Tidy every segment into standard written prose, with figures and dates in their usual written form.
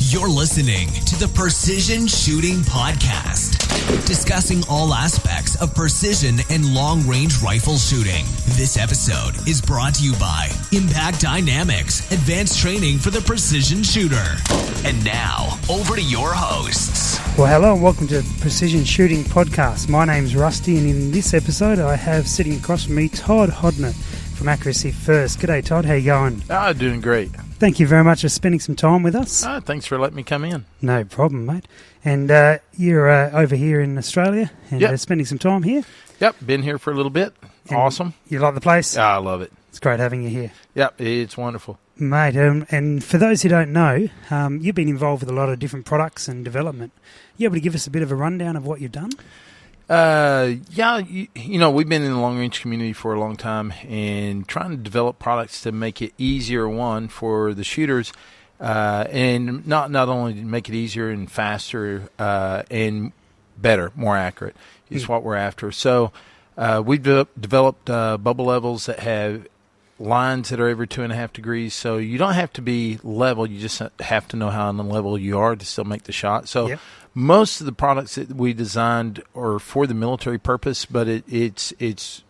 You're listening to the Precision Shooting Podcast, discussing all aspects of precision and long-range rifle shooting. This episode is brought to you by Impact Dynamics, advanced training for the precision shooter. And now, over to your hosts. Well, hello and welcome to the Precision Shooting Podcast. My name's Rusty, and in this episode I have sitting across from me Todd Hodnett from Accuracy First. G'day, Todd. How you going? Doing great. Thank you very much for spending some time with us. Thanks for letting me come in. No problem, mate. And you're over here in Australia and spending some time here? Yep, been here for a little bit. And awesome. You like the place? I love it. It's great having you here. Yep, it's wonderful. Mate, and for those who don't know, you've been involved with a lot of different products and development. You able to give us a bit of a rundown of what you've done? You know, we've been in the long-range community for a long time and trying to develop products to make it easier, one, for the shooters, and not only to make it easier and faster and better, more accurate is what we're after. So we've developed bubble levels that have lines that are every 2.5 degrees, so you don't have to be level, you just have to know how on the level you are to still make the shot. So most of the products that we designed are for the military purpose, but it's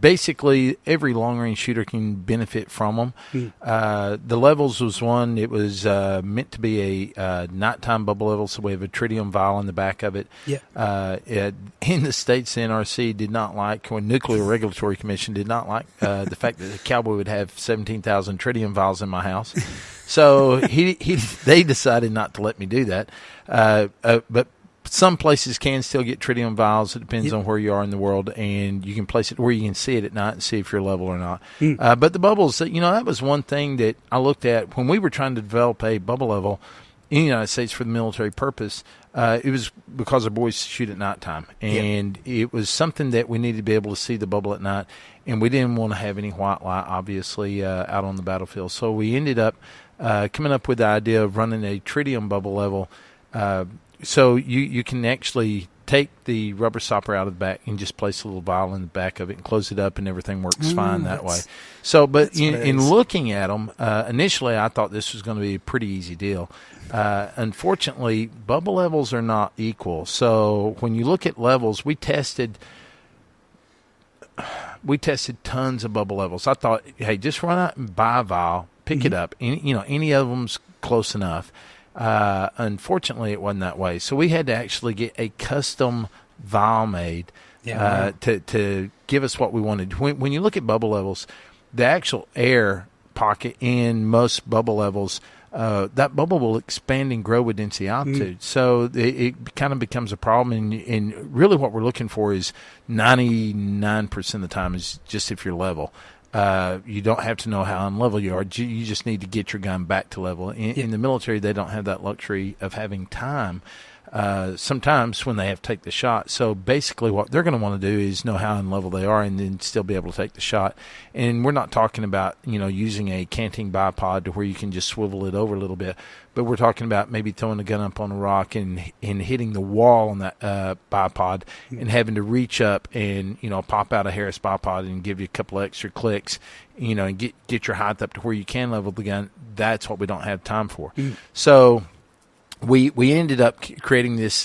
basically every long-range shooter can benefit from them. The levels was one. It was meant to be a nighttime bubble level, so we have a tritium vial in the back of it. In the States, the NRC did not like, or Nuclear Regulatory Commission did not like the fact that a cowboy would have 17,000 tritium vials in my house. So they decided not to let me do that. But some places can still get tritium vials. It depends on where you are in the world, and you can place it where you can see it at night and see if you're level or not. But the bubbles, you know, that was one thing that I looked at when we were trying to develop a bubble level in the United States for the military purpose. It was because our boys shoot at nighttime, and it was something that we needed to be able to see the bubble at night, and we didn't want to have any white light, obviously, out on the battlefield. So we ended up coming up with the idea of running a tritium bubble level. So you can actually take the rubber stopper out of the back and just place a little vial in the back of it and close it up, and everything works fine that way. So, but in looking at them, initially I thought this was going to be a pretty easy deal. Unfortunately, bubble levels are not equal. So when you look at levels, we tested tons of bubble levels. I thought, hey, just run out and buy a vial, pick it up. Any of them's close enough. Unfortunately, it wasn't that way. So we had to actually get a custom vial made to give us what we wanted. When you look at bubble levels, the actual air pocket in most bubble levels, that bubble will expand and grow with density altitude. So it kind of becomes a problem. And really what we're looking for is 99% of the time is just if you're level. You don't have to know how unlevel you are. You just need to get your gun back to level. In the military, they don't have that luxury of having time sometimes when they have to take the shot. So basically what they're going to want to do is know how unlevel they are and then still be able to take the shot. And we're not talking about, using a canting bipod to where you can just swivel it over a little bit. But we're talking about maybe throwing the gun up on a rock and hitting the wall on that bipod and having to reach up and, pop out a Harris bipod and give you a couple of extra clicks, and get your height up to where you can level the gun. That's what we don't have time for. So we ended up creating this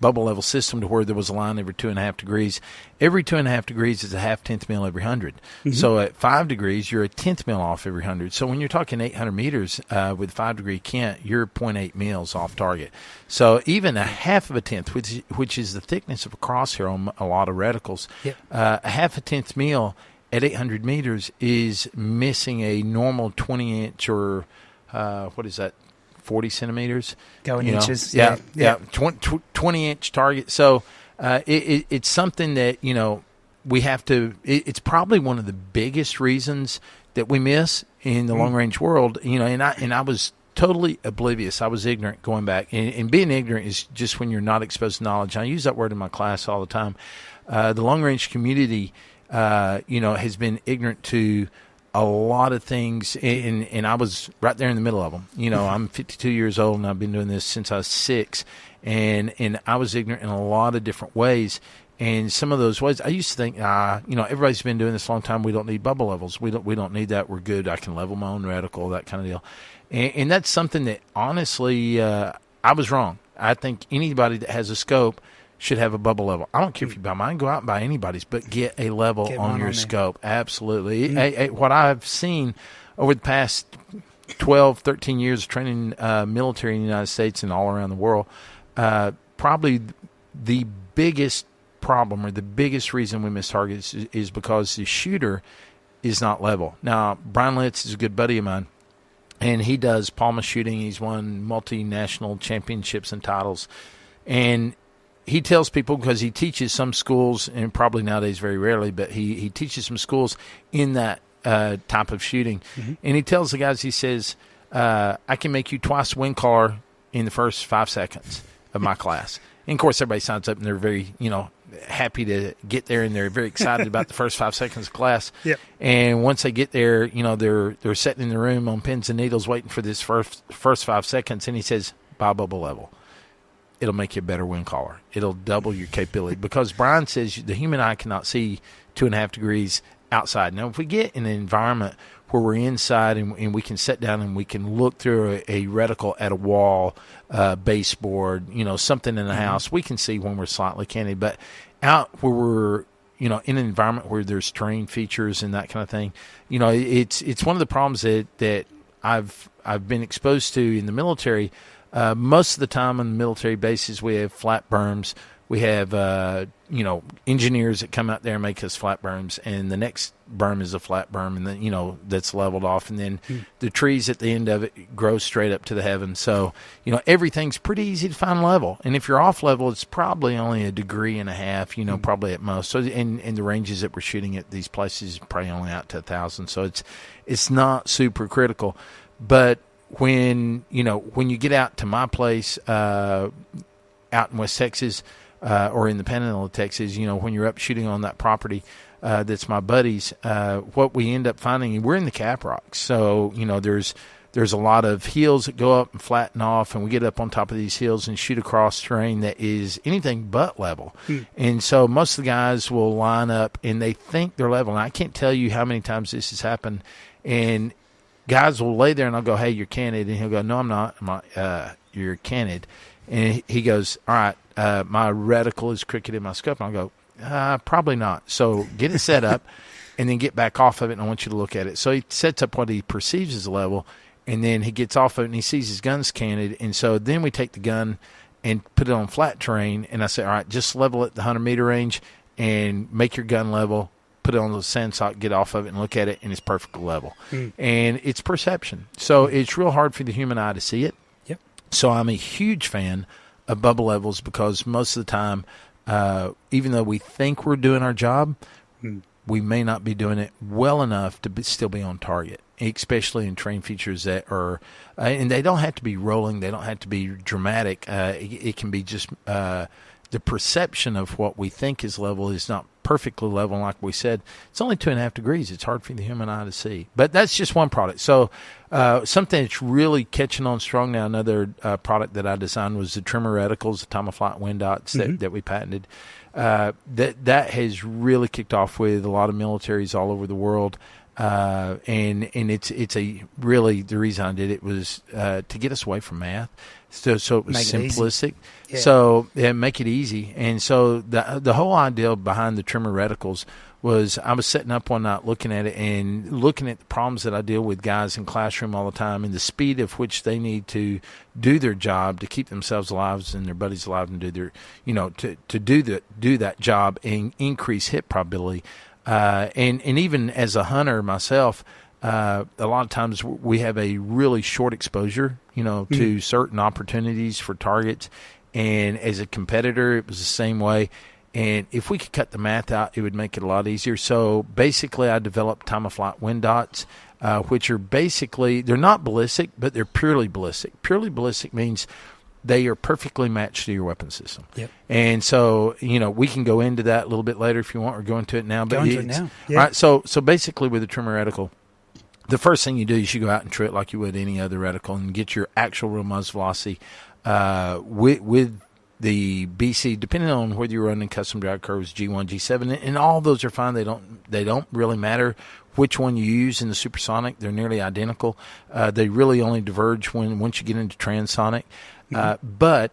bubble level system to where there was a line every 2.5 degrees. Every 2.5 degrees is a 0.5 mil every 100. So at 5 degrees, you're a 1/10 mil off every 100. So when you're talking 800 meters with 5 degree Kent, you're 0.8 mils off target. So even a 1/2, which is the thickness of a crosshair on a lot of reticles, a 1/2 mil at 800 meters is missing a normal 20-inch or what is that? 40 centimeters. Going inches. 20-inch target. So it's something that, we have to, it's probably one of the biggest reasons that we miss in the long-range world, and I was totally oblivious. I was ignorant going back. And being ignorant is just when you're not exposed to knowledge. I use that word in my class all the time. The long-range community, has been ignorant to a lot of things, and I was right there in the middle of them. I'm 52 years old, and I've been doing this since I was 6, and I was ignorant in a lot of different ways. And some of those ways, I used to think, everybody's been doing this a long time. We don't need bubble levels. We don't need that. We're good. I can level my own reticle, that kind of deal. And that's something that, honestly, I was wrong. I think anybody that has a scope should have a bubble level. I don't care if you buy mine, go out and buy anybody's, but get a level on your scope. Absolutely. What I've seen over the past 12, 13 years of training military in the United States and all around the world, probably the biggest problem or the biggest reason we miss targets is because the shooter is not level. Now, Brian Litz is a good buddy of mine, and he does Palma shooting. He's won multinational championships and titles. And he tells people, because he teaches some schools, and probably nowadays very rarely, but he teaches some schools in that type of shooting. And he tells the guys, he says, I can make you twice wind collar in the first 5 seconds of my class. And, of course, everybody signs up, and they're very, happy to get there, and they're very excited about the first 5 seconds of class. Yep. And once they get there, they're sitting in the room on pins and needles waiting for this first 5 seconds. And he says, buy bubble level. It'll make you a better wind collar. It'll double your capability. Because Brian says the human eye cannot see 2.5 degrees outside. Now, if we get in an environment where we're inside and we can sit down and we can look through a reticle at a wall, baseboard, something in the house, we can see when we're slightly canted. But out where we're, in an environment where there's terrain features and that kind of thing, it's one of the problems that I've been exposed to in the military. Most of the time on the military bases, we have flat berms. We have, engineers that come out there and make us flat berms, and the next berm is a flat berm, and then, that's leveled off. And then the trees at the end of it grow straight up to the heavens. So, everything's pretty easy to find level. And if you're off level, it's probably only 1.5 degrees, probably at most. So, and the ranges that we're shooting at these places are probably only out to 1,000. So it's not super critical. But when you get out to my place, out in West Texas, or in the Panhandle of Texas, when you're up shooting on that property, that's my buddy's, what we end up finding, we're in the cap rocks. So, there's a lot of hills that go up and flatten off, and we get up on top of these hills and shoot across terrain that is anything but level. And so most of the guys will line up and they think they're level. And I can't tell you how many times this has happened. And guys will lay there and I'll go, hey, you're canted. And he'll go, no, I'm not. You're canted. And he goes, all right, my reticle is crooked in my scope. And I'll go, probably not. So get it set up and then get back off of it, and I want you to look at it. So he sets up what he perceives as a level, and then he gets off of it and he sees his gun's canted. And so then we take the gun and put it on flat terrain, and I say, all right, just level it the 100-meter range and make your gun level. Put it on the sand sock, get off of it, and look at it, and it's perfectly level. And it's perception. So it's real hard for the human eye to see it. Yep. So I'm a huge fan of bubble levels because most of the time, even though we think we're doing our job, we may not be doing it well enough to still be on target, especially in terrain features that are, and they don't have to be rolling, they don't have to be dramatic. It can be just the perception of what we think is level is not perfectly level. Like we said, it's only 2.5 degrees. It's hard for the human eye to see. But that's just one product. So something that's really catching on strong now, another product that I designed was the Tremor reticles, the time-of-flight wind dots that we patented. That has really kicked off with a lot of militaries all over the world. And it's a really, the reason I did it was to get us away from math. So it was simplistic. Yeah. So make it easy. And so the whole idea behind the Tremor reticles was I was sitting up one night looking at it and looking at the problems that I deal with guys in classroom all the time and the speed of which they need to do their job to keep themselves alive and their buddies alive and do their, to do that job and increase hit probability. And even as a hunter myself, a lot of times we have a really short exposure, to certain opportunities for targets. And as a competitor, it was the same way. And if we could cut the math out, it would make it a lot easier. So basically, I developed time-of-flight wind dots, which are basically, they're not ballistic, but they're purely ballistic. Purely ballistic means they are perfectly matched to your weapon system. Yep. And so, we can go into that a little bit later if you want, or go into it now. Go into it now. Yeah. Right, so basically with the Tremor reticle, the first thing you do is you go out and true it like you would any other reticle and get your actual real muzzle velocity with the BC, depending on whether you're running custom drive curves, G1, G7, and all those are fine. They don't really matter which one you use in the supersonic. They're nearly identical. They really only diverge once you get into transonic. But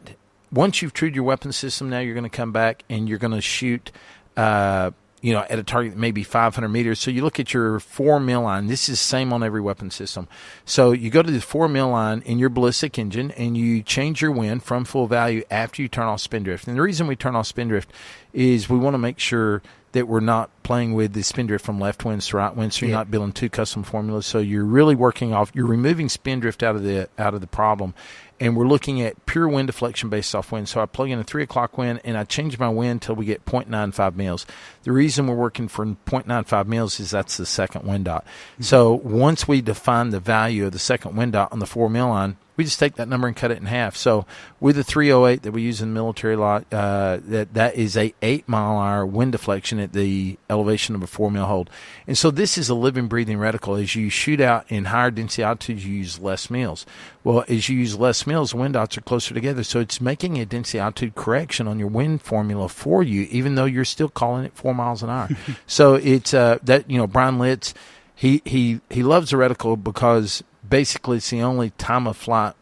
once you've trued your weapon system, now you're going to come back and you're going to shoot at a target that may be 500 meters. So you look at your 4 mil line. This is the same on every weapon system. So you go to the 4 mil line in your ballistic engine and you change your wind from full value after you turn off spin drift. And the reason we turn off spin drift is we want to make sure that we're not playing with the spin drift from left winds to right winds, so you're not building two custom formulas. So you're really you're removing spin drift out of the problem. And we're looking at pure wind deflection based off wind. So I plug in a 3 o'clock wind, and I change my wind until we get 0.95 mils. The reason we're working for 0.95 mils is that's the second wind dot. So once we define the value of the second wind dot on the 4 mil line, we just take that number and cut it in half. So with the 308 that we use in the military lot, that is a 8 mile an hour wind deflection at the elevation of a 4 mil hold. And so this is a living, breathing reticle. As you shoot out in higher density altitudes, you use less mils. Well, as you use less mils, the wind dots are closer together. So it's making a density altitude correction on your wind formula for you, even though you're still calling it 4 miles an hour. So it's Brian Litz, he loves the reticle because basically it's the only time of flight,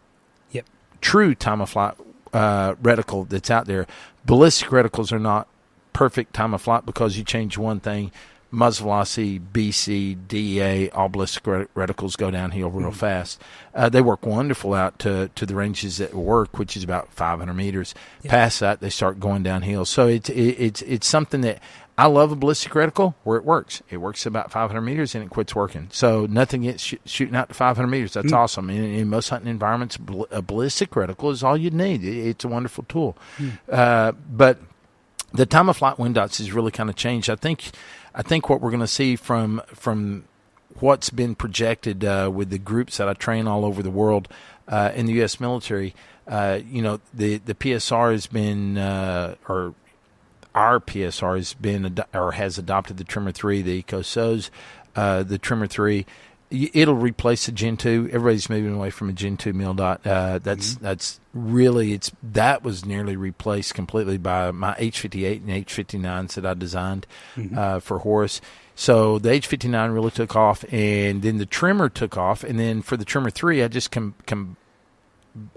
true time of flight reticle that's out there. Ballistic reticles are not perfect time of flight because you change one thing. Muzzle velocity, BC, DEA, all ballistic reticles go downhill real fast. They work wonderful out to the ranges that work, which is about 500 meters. Past that, they start going downhill. So it's something that I love a ballistic reticle where it works. It works about 500 meters and it quits working. So nothing gets shooting out to 500 meters. That's awesome. In most hunting environments, a ballistic reticle is all you need. It's a wonderful tool. But the time of flight wind dots has really kind of changed. I think what we're going to see from what's been projected with the groups that I train all over the world in the U.S. military, the PSR has been our PSR has been has adopted the Tremor 3, the EcoSOs, the Tremor 3. It'll replace the Gen 2. Everybody's moving away from a Gen 2 mil dot. That's really that was nearly replaced completely by my H58 and H59s that I designed for Horace. So the H59 really took off, and then the Tremor took off, and then for the Tremor 3, I just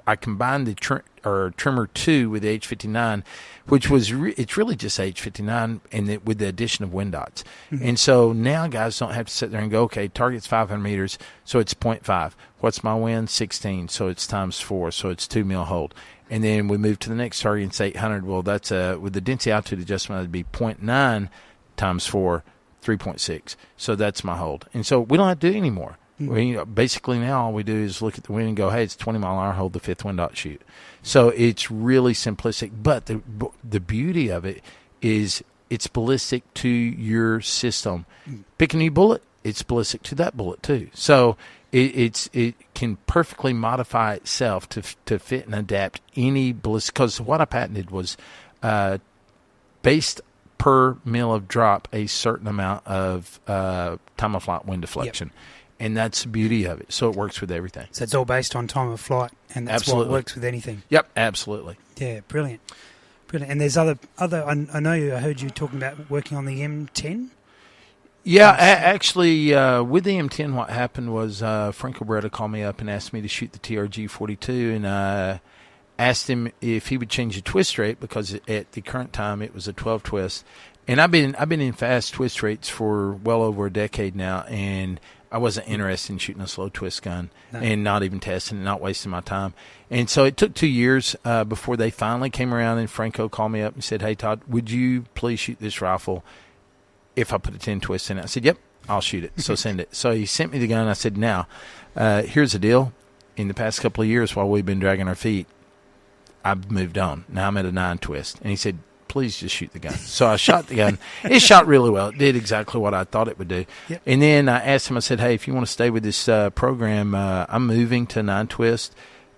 I combined the Tremor 2 with the H59, which was it's really just H59 and with the addition of wind dots. And so now guys don't have to sit there and go, okay, target's 500 meters, so it's 0.5. What's my wind? 16, so it's times 4, so it's 2 mil hold. And then we move to the next target and it's 800. Well, that's with the density altitude adjustment, that'd be 0.9 times 4, 3.6. So that's my hold. And so we don't have to do it anymore. Basically now all we do is look at the wind and go, hey, it's 20 mile an hour, hold the fifth wind dot, shoot. So it's really simplistic, but the beauty of it is it's ballistic to your system. Pick a new bullet, it's ballistic to that bullet too. So it can perfectly modify itself to fit and adapt any ballistic, because what I patented was based per mil of drop a certain amount of time of flight wind deflection. And that's the beauty of it. So it works with everything. So it's all based on time of flight, and that's what works with anything. Yep, absolutely. Yeah, brilliant. And there's other. I heard you talking about working on the M10. Yeah, actually, with the M10, what happened was Franco Beretta called me up and asked me to shoot the TRG-42, and asked him if he would change the twist rate, because at the current time it was a 12 twist. And I've been in fast twist rates for well over a decade now, and I wasn't interested in shooting a slow twist gun and not even testing it, not wasting my time. And so it took 2 years before they finally came around, and Franco called me up and said, hey, Todd, would you please shoot this rifle if I put a 10 twist in it? I said, yep, I'll shoot it. So send it. So he sent me the gun. I said, now, here's the deal. In the past couple of years while we've been dragging our feet, I've moved on. Now I'm at a 9 twist. And he said, please just shoot the gun. So I shot the gun. It shot really well. It did exactly what I thought it would do. Yep. And then I asked him, I said, hey, if you want to stay with this program, I'm moving to 9 twist.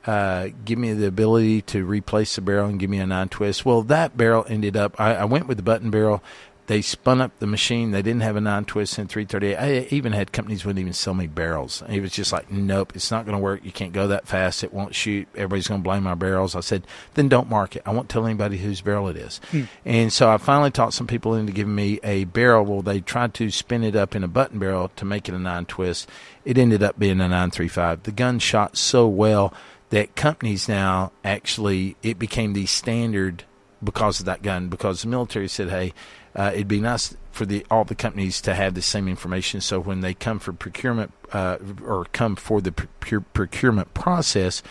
Give me the ability to replace the barrel and give me a 9 twist. Well, that barrel ended up, I went with the button barrel. They spun up the machine. They didn't have a 9-twist and 338. I even had companies wouldn't even sell me barrels. It was just like, nope, it's not going to work. You can't go that fast. It won't shoot. Everybody's going to blame our barrels. I said, then don't mark it. I won't tell anybody whose barrel it is. And so I finally talked some people into giving me a barrel. Well, they tried to spin it up in a button barrel to make it a 9-twist. It ended up being a 935. The gun shot so well that companies now actually, it became the standard because of that gun, because the military said, hey, it'd be nice for all the companies to have the same information, so when they come for procurement or come for the procurement process,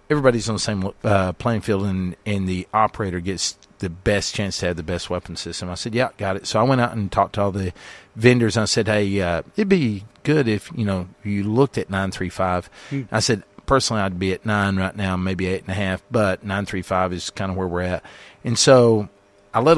everybody's on the same playing field, and the operator gets the best chance to have the best weapon system. I said, yeah, got it. So I went out and talked to all the vendors, and I said, hey, it'd be good if you looked at 935. I said, personally, I'd be at 9 right now, maybe 8.5, but 935 is kind of where we're at. And so I let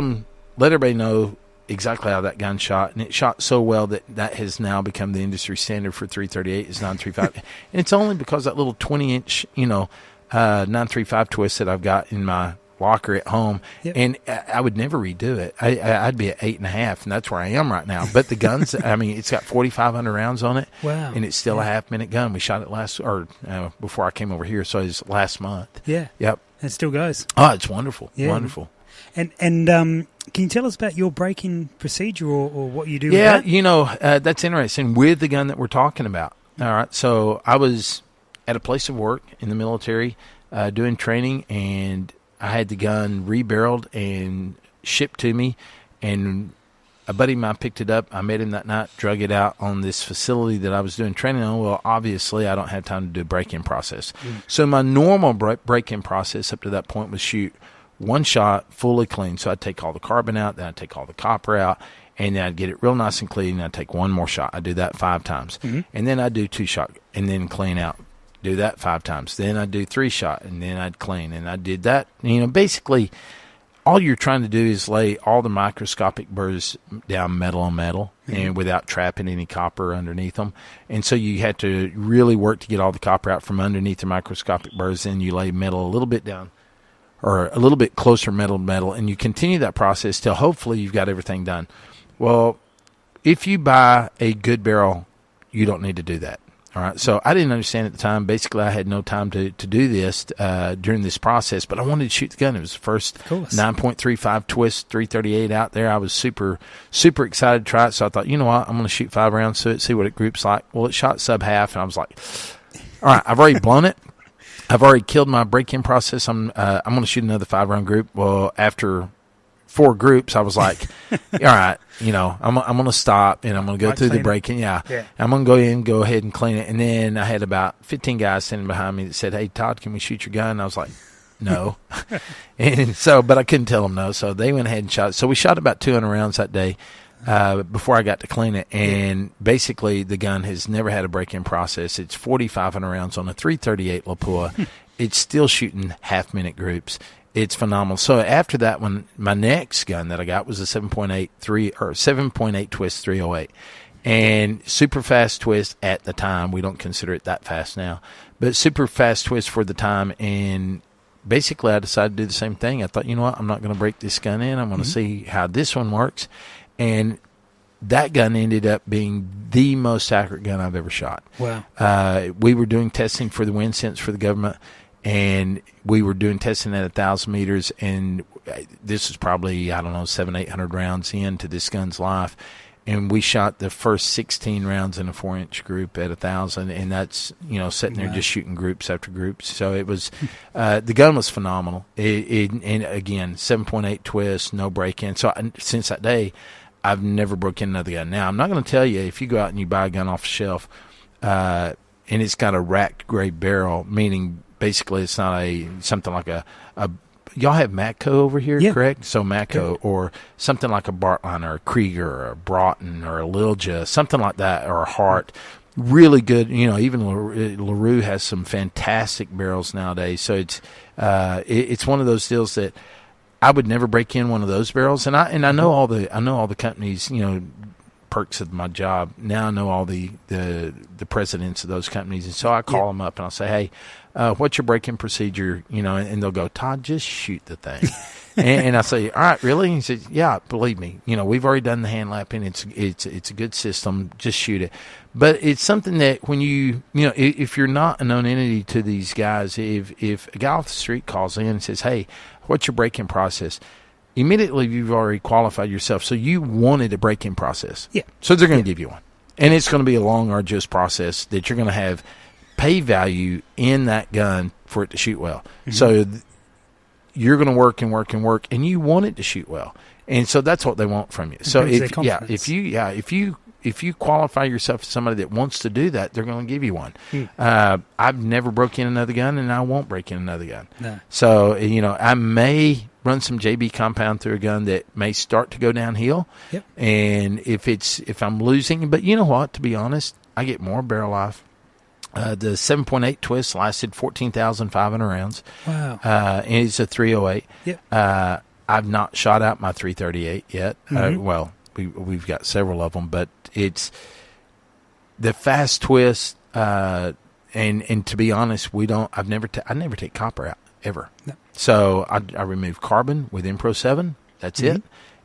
everybody know exactly how that gun shot, and it shot so well that has now become the industry standard for 338 is 935. And it's only because that little 20-inch, 935 twist that I've got in my locker at home, and I would never redo it. I'd be at 8.5, and that's where I am right now. But the guns, I mean, it's got 4,500 rounds on it. Wow. And it's still a half-minute gun. We shot it before I came over here, so it was last month. Yeah. Yep. It still goes. Oh, it's wonderful. Yeah. Wonderful. And can you tell us about your break-in procedure or what you do with that? Yeah, that's interesting with the gun that we're talking about. All right, so I was at a place of work in the military doing training, and I had the gun rebarreled and shipped to me, and a buddy of mine picked it up. I met him that night, drug it out on this facility that I was doing training on. Well, obviously, I don't have time to do a break-in process. So my normal break-in process up to that point was shoot one shot fully clean. So I'd take all the carbon out, then I'd take all the copper out, and then I'd get it real nice and clean, and I'd take one more shot. I'd do that 5 times. And then I'd do 2 shot and then clean out. Do that 5 times. Then I'd do 3 shot, and then I'd clean. And I did that. Basically, all you're trying to do is lay all the microscopic burrs down metal on metal, and without trapping any copper underneath them. And so you had to really work to get all the copper out from underneath the microscopic burrs. Then you lay metal a little bit down, or a little bit closer metal to metal, and you continue that process till hopefully you've got everything done. Well, if you buy a good barrel, you don't need to do that. All right, so I didn't understand at the time. Basically, I had no time to do this during this process, but I wanted to shoot the gun. It was the first 9.35 twist 338 out there. I was super, super excited to try it, so I thought, you know what, I'm going to shoot 5 rounds to it, see what it groups like. Well, it shot sub-half, and I was like, all right, I've already blown it. I've already killed my break-in process. I'm going to shoot another 5-round group. Well, after 4 groups, I was like, all right, I'm going to stop, and I'm going to go through the break-in. Yeah. I'm going to go ahead and clean it. And then I had about 15 guys standing behind me that said, hey, Todd, can we shoot your gun? And I was like, no. And so, but I couldn't tell them no. So they went ahead and shot it. So we shot about 200 rounds that day before I got to clean it. And basically the gun has never had a break-in process. It's 4,500 rounds on a 338 Lapua. It's still shooting half-minute groups. It's phenomenal. So after that one, my next gun that I got was a 7.8 twist 308, and super fast twist at the time. We don't consider it that fast now, but super fast twist for the time. And basically, I decided to do the same thing. I thought, you know what, I'm not going to break this gun in. I'm going to see how this one works, and that gun ended up being the most accurate gun I've ever shot. Wow. We were doing testing for the wind sense for the government, and we were doing testing at 1,000 meters, and this was probably, 700-800 rounds into this gun's life, and we shot the first 16 rounds in a 4-inch group at 1,000, and that's, sitting there just shooting groups after groups. So it was, the gun was phenomenal. And again, 7.8 twist, no break-in. So since that day, I've never broke in another gun. Now, I'm not going to tell you, if you go out and you buy a gun off the shelf, and it's got a racked grade barrel, meaning basically it's not something like a y'all have Matco over here, correct? So Matco, or something like a Bartline or a Krieger or a Broughton or a Lilja, something like that, or a Hart. Really good, even LaRue has some fantastic barrels nowadays. So it's one of those deals that I would never break in one of those barrels. And I know all the companies, perks of my job. Now I know all the presidents of those companies, and so I call them up and I'll say, hey, what's your break-in procedure? And they'll go, Todd, just shoot the thing. And I say, all right, really? And he says, yeah, believe me. We've already done the hand lapping. It's a good system. Just shoot it. But it's something that when if you're not a known entity to these guys, if a guy off the street calls in and says, hey, what's your break-in process? Immediately you've already qualified yourself. So you wanted a break-in process. Yeah. So they're going to give you one. And it's going to be a long, arduous process that you're going to have pay value in that gun for it to shoot well. Mm-hmm. So you're going to work and work and work, and you want it to shoot well. And so that's what they want from you. So if you qualify yourself as somebody that wants to do that, they're going to give you one. I've never broke in another gun, and I won't break in another gun. No. So, I may run some JB compound through a gun that may start to go downhill. Yep. And if I'm losing, but you know what, to be honest, I get more barrel life. The 7.8 twist lasted 14,500 rounds. Wow. And it's a 308. Yep. I've not shot out my 338 yet. Mm-hmm. We've got several of them, but it's the fast twist. And to be honest, I never take copper out ever. No. So I remove carbon with Impro 7. That's it.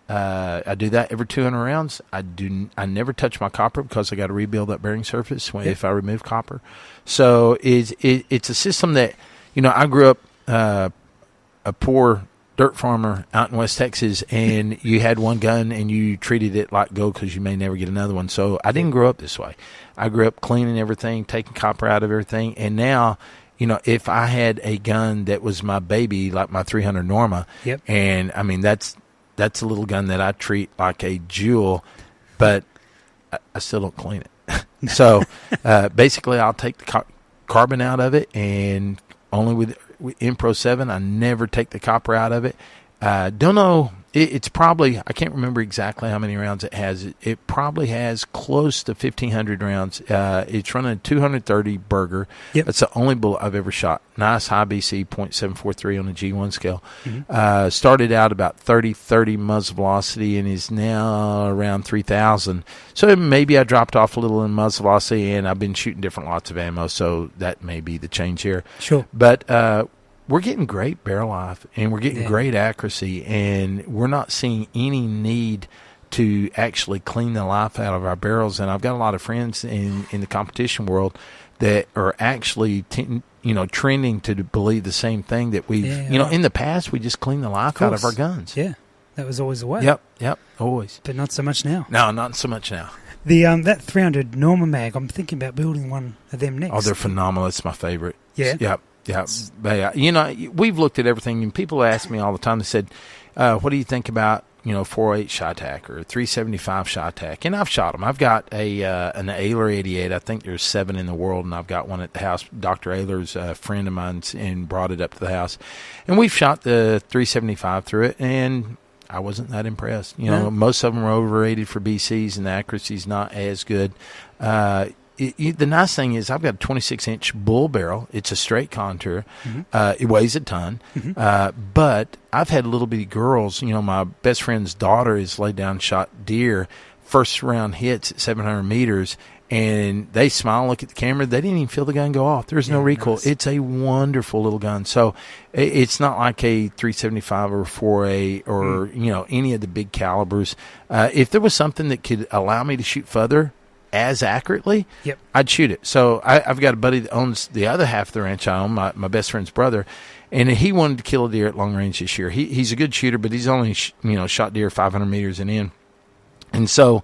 I do that every 200 rounds. I never touch my copper because I got to rebuild that bearing surface if I remove copper. So it's a system that, I grew up a poor dirt farmer out in West Texas, and you had one gun and you treated it like gold because you may never get another one. So I didn't grow up this way. I grew up cleaning everything, taking copper out of everything, and now, if I had a gun that was my baby, like my 300 Norma, and I mean that's a little gun that I treat like a jewel, but I still don't clean it. So basically, I'll take the carbon out of it, and only with Impro 7, I never take the copper out of it. Don't know. It's probably, I can't remember exactly how many rounds it has. It probably has close to 1,500 rounds. It's running a 230 Burger. Yep. That's the only bullet I've ever shot. Nice high BC, .743 on the G1 scale. Mm-hmm. Started out about 30 muzzle velocity and is now around 3,000. So maybe I dropped off a little in muzzle velocity, and I've been shooting different lots of ammo, so that may be the change here. Sure. But we're getting great barrel life, and we're getting great accuracy, and we're not seeing any need to actually clean the life out of our barrels. And I've got a lot of friends in the competition world that are actually trending to believe the same thing, that we've in the past we just clean the life out of our guns. Yeah, that was always the way. Yep, always. But not so much now. No, not so much now. The that 300 Norma mag, I'm thinking about building one of them next. Oh, they're phenomenal. It's my favorite. Yeah. Yep. Yeah, we've looked at everything, and people ask me all the time. They said, "What do you think about 408 shot tack or 375 shot tack?" And I've shot them. I've got an Ayler 88. I think there's 7 in the world, and I've got one at the house. Dr. Ayler's a friend of mine, and brought it up to the house, and we've shot the 375 through it, and I wasn't that impressed. Most of them are overrated for BCs, and the accuracy's not as good. The nice thing is I've got a 26-inch bull barrel. It's a straight contour. Mm-hmm. It weighs a ton. Mm-hmm. But I've had little bitty girls. My best friend's daughter is laid down and shot deer. First round hits at 700 meters. And they smile and look at the camera. They didn't even feel the gun go off. There's no recoil. Nice. It's a wonderful little gun. So it's not like a 375 or 4A or, any of the big calibers. If there was something that could allow me to shoot further as accurately, I'd shoot it. So I've got a buddy that owns the other half of the ranch I own, my best friend's brother, and he wanted to kill a deer at long range this year. He's a good shooter, but he's only shot deer 500 meters and in. And so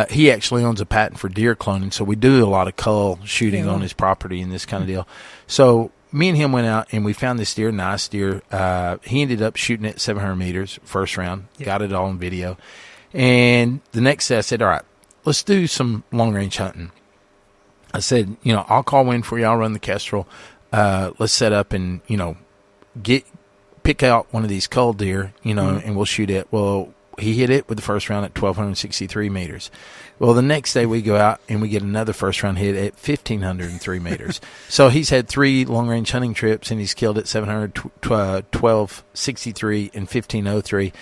he actually owns a patent for deer cloning, so we do a lot of cull shooting on his property and this kind of deal. So me and him went out, and we found this deer, nice deer. He ended up shooting it 700 meters, first round, got it all on video. And the next day I said, all right, let's do some long-range hunting. I said, I'll call wind for you. I'll run the Kestrel. Let's set up and, pick out one of these cull deer, and we'll shoot it. Well, he hit it with the first round at 1,263 meters. Well, the next day we go out and we get another first-round hit at 1,503 meters. So he's had 3 long-range hunting trips, and he's killed at 700, 1,263, and 1,503.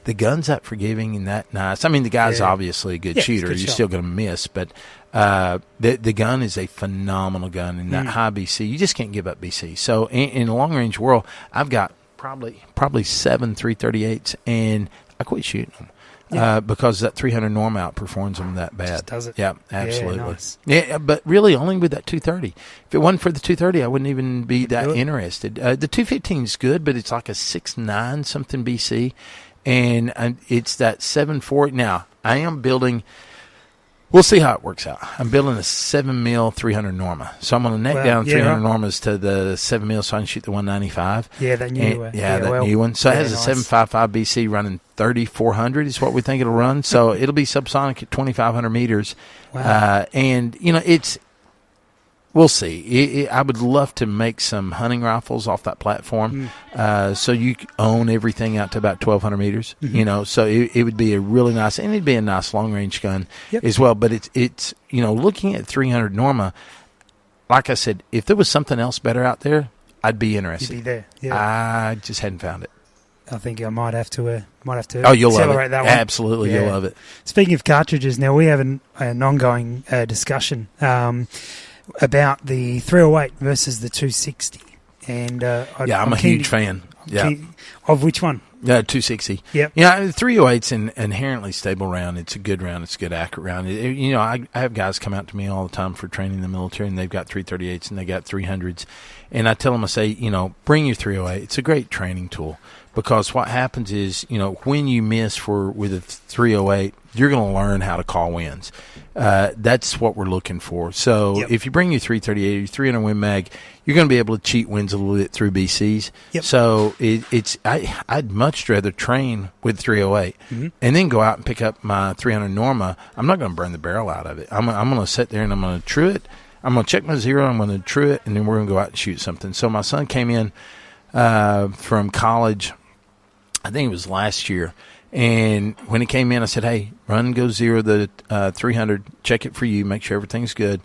The gun's that forgiving and that nice. I mean, the guy's obviously a good shooter. You're still going to miss, but the gun is a phenomenal gun. And that high BC, you just can't give up BC. So in the long-range world, I've got probably 7 338s, and I quit shooting them. Because that 300 norm outperforms them that bad. Just does it. Yeah, absolutely. Yeah, nice. Yeah, but really only with that 230. If it wasn't for the 230, I wouldn't even be that interested. The 215 is good, but it's like a 6.9 something BC, and it's that 7.4. Now, I am building. We'll see how it works out. I'm building a 7 mil 300 Norma, so I'm going to neck down 300 Normas to the 7 mil, so I can shoot the 195. Yeah, that new one. That new one. So it has a 755 BC running 3,400 is what we think it'll run. So it'll be subsonic at 2,500 meters. Wow. And we'll see. I would love to make some hunting rifles off that platform, so you own everything out to about 1,200 meters. Mm-hmm. So it would be a really nice, and it'd be a nice long range gun as well. But it's looking at 300 Norma, like I said, if there was something else better out there, I'd be interested. You'd be there. Yeah. I just hadn't found it. I think I might have to Oh, you'll love accelerate it. that one. Absolutely, you'll love it. Speaking of cartridges, now we have an ongoing discussion about the 308 versus the 260, and I'm a huge fan. Yeah, of which one? 260. Yep. The 308's an inherently stable round. It's a good round. It's a good accurate round. I have guys come out to me all the time for training in the military, and they've got 338s and they got 300s, and I tell them, I say, bring your 308. It's a great training tool, because what happens is, when you miss with a 308, you're going to learn how to call wins. That's what we're looking for. So if you bring your 338 or your 300 Win Mag, you're going to be able to cheat wins a little bit through BCs. Yep. So I'd much rather train with 308 and then go out and pick up my 300 Norma. I'm not going to burn the barrel out of it. I'm going to sit there and I'm going to true it. I'm going to check my zero. I'm going to true it, and then we're going to go out and shoot something. So my son came in from college, I think it was last year, and when he came in, I said, hey, run, go zero the 300, check it for you, make sure everything's good.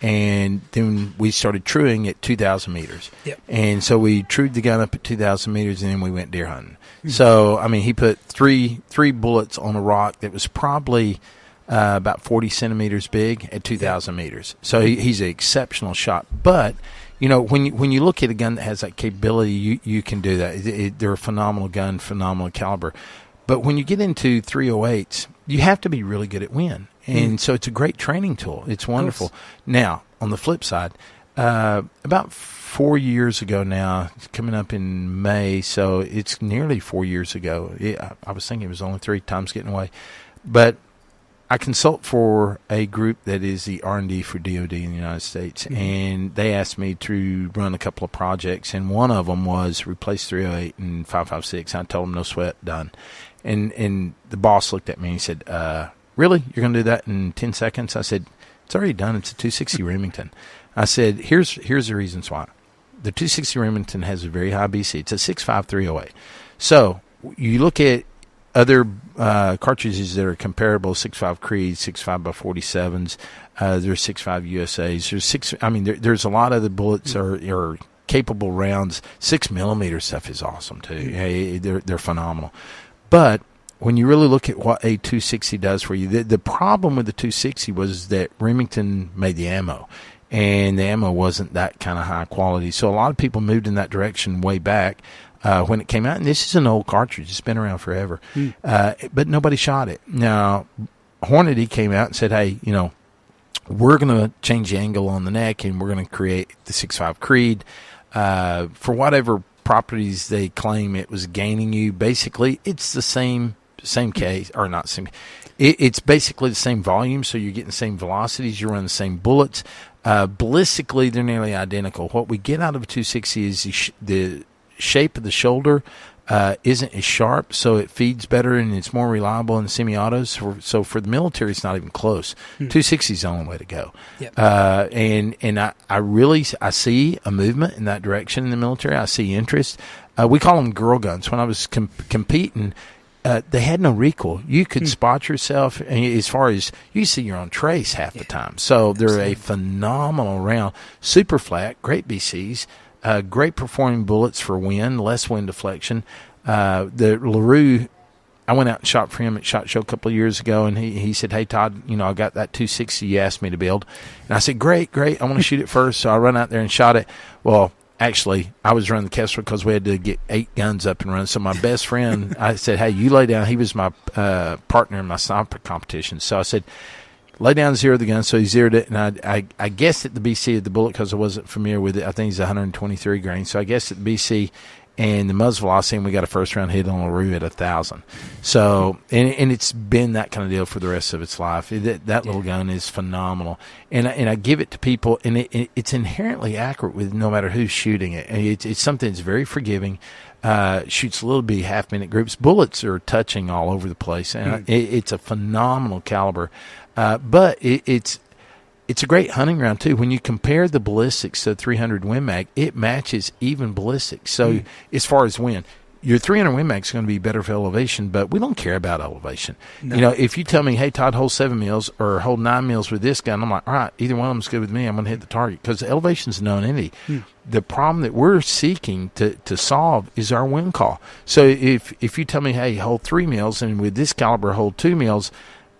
And then we started truing at 2,000 meters. Yep. And so we trued the gun up at 2,000 meters, and then we went deer hunting. So, he put three bullets on a rock that was probably about 40 centimeters big at 2,000 meters. So he's an exceptional shot. But, when you look at a gun that has that capability, you can do that. They're a phenomenal gun, phenomenal caliber. But when you get into 308s, you have to be really good at wind. And so it's a great training tool. It's wonderful. Now, on the flip side, about 4 years ago now, it's coming up in May, so it's nearly 4 years ago. I was thinking it was only 3 times getting away. But I consult for a group that is the R&D for DOD in the United States, and they asked me to run a couple of projects, and one of them was replace 308 and 5.56. I told them, no sweat, done. And the boss looked at me and he said, really? You're going to do that in 10 seconds? I said, it's already done. It's a 260 Remington. I said, here's the reasons why. The 260 Remington has a very high BC. It's a 6.5 308. So you look at other cartridges that are comparable, 6.5 Creed, 6.5 by 47s, there's 6.5 USAs. There's a lot of the bullets are capable rounds. 6mm stuff is awesome too. Hey, they're phenomenal. But when you really look at what a 260 does for you, the problem with the 260 was that Remington made the ammo, and the ammo wasn't that kind of high quality. So a lot of people moved in that direction way back when it came out. And this is an old cartridge. It's been around forever. But nobody shot it. Now, Hornady came out and said, hey, we're going to change the angle on the neck, and we're going to create the 6.5 Creed. For whatever properties they claim it was gaining you, basically it's the same case, or not same. It's basically the same volume, so you're getting the same velocities, you're running the same bullets. Ballistically, they're nearly identical. What we get out of a 260 is the shape of the shoulder isn't as sharp, so it feeds better and it's more reliable in semi-autos. So for the military, it's not even close. 260 is the only way to go. Yep. And I see a movement in that direction in the military. I see interest. We call them girl guns. When I was competing, they had no recoil. You could spot yourself, as far as you see your own trace half the time. So they're a phenomenal round. Super flat, great BCs. Great performing bullets for wind, less wind deflection. The LaRue, I went out and shot for him at SHOT Show a couple of years ago, and he said, hey, Todd, I got that 260 you asked me to build. And I said, great, I want to shoot it first. So I run out there and shot it. Well, Actually, I was running the Kestrel because we had to get 8 guns up and running. So my best friend, I said, hey, you lay down. He was my partner in my sniper competition. So I said, lay down, zero the gun. So he zeroed it, and I guessed at the BC of the bullet because I wasn't familiar with it. I think he's 123 grain. So I guessed at the BC and the muzzle velocity, and we got a first-round hit on LaRue at 1,000. So, and it's been that kind of deal for the rest of its life. That little gun is phenomenal. And I give it to people, and it's inherently accurate with no matter who's shooting it. It's something that's very forgiving. Shoots little bitty half-minute groups. Bullets are touching all over the place, and it's a phenomenal caliber. But it's a great hunting round, too. When you compare the ballistics to 300 Win Mag, it matches even ballistics. So as far as wind, your 300 Win Mag is going to be better for elevation, but we don't care about elevation. No. You know, if you tell me, hey, Todd, hold 7 mils or hold 9 mils with this gun, I'm like, all right, either one of them is good with me. I'm going to hit the target because elevation is a known entity. The problem that we're seeking to solve is our wind call. So if you tell me, hey, hold 3 mils, and with this caliber, hold 2 mils,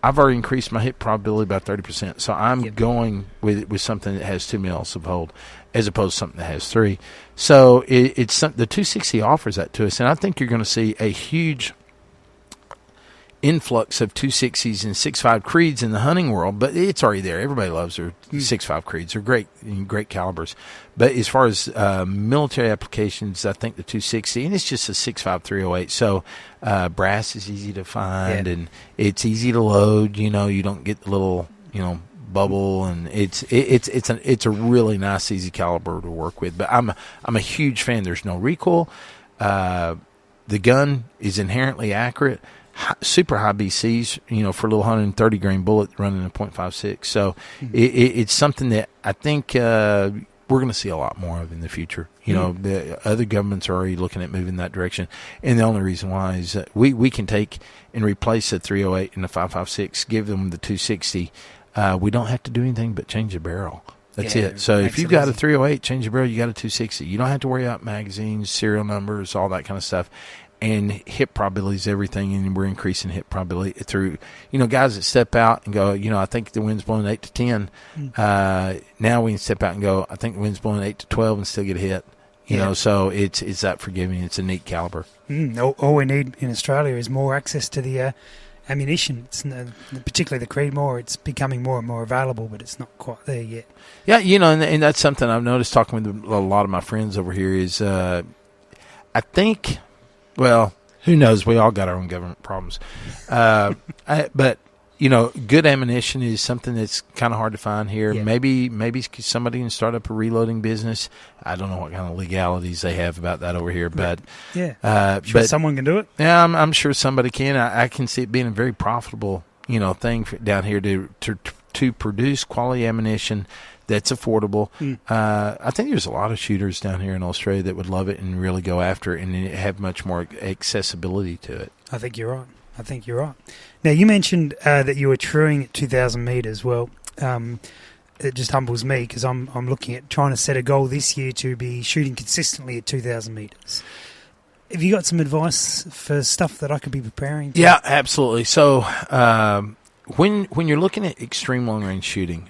I've already increased my hit probability by 30%. So I'm going with something that has 2 mils of hold as opposed to something that has 3. So it's the 260 offers that to us, and I think you're going to see a huge influx of 260s and 6.5 Creeds in the hunting world, but it's already there. Everybody loves their 6.5 Creeds. They're great calibers. But as far as military applications, I think the 260, and it's just a 6.5 308. So brass is easy to find, and it's easy to load. You know, you don't get the little, bubble, and it's a really nice, easy caliber to work with. But I'm a huge fan. There's no recoil. The gun is inherently accurate. Super high BCs, for a little 130 grain bullet running a .56. So it's something that I think we're going to see a lot more of in the future. The other governments are already looking at moving that direction, and the only reason why is that we can take and replace the 308 and the 5.56, give them the 260. We don't have to do anything but change the barrel. That's it. So if you've got a 308, change the barrel, you got a 260. You don't have to worry about magazines, serial numbers, all that kind of stuff. And hit probability is everything, and we're increasing hit probability through, guys that step out and go, I think the wind's blowing 8 to 10. Now we can step out and go, I think the wind's blowing 8 to 12 and still get a hit. So it's that forgiving. It's a neat caliber. All we need in Australia is more access to the ammunition. It's particularly the Creedmoor. It's becoming more and more available, but it's not quite there yet. Yeah, and that's something I've noticed talking with a lot of my friends over here is I think – well, who knows? We all got our own government problems. But, good ammunition is something that's kind of hard to find here. Yeah. Maybe somebody can start up a reloading business. I don't know what kind of legalities they have about that over here. But sure someone can do it. Yeah, I'm sure somebody can. I can see it being a very profitable, thing down here to produce quality ammunition that's affordable. I think there's a lot of shooters down here in Australia that would love it and really go after it and have much more accessibility to it. I think you're right. Now, you mentioned that you were truing at 2,000 metres. Well, it just humbles me because I'm looking at trying to set a goal this year to be shooting consistently at 2,000 metres. Have you got some advice for stuff that I could be preparing for? Yeah, absolutely. So when you're looking at extreme long-range shooting,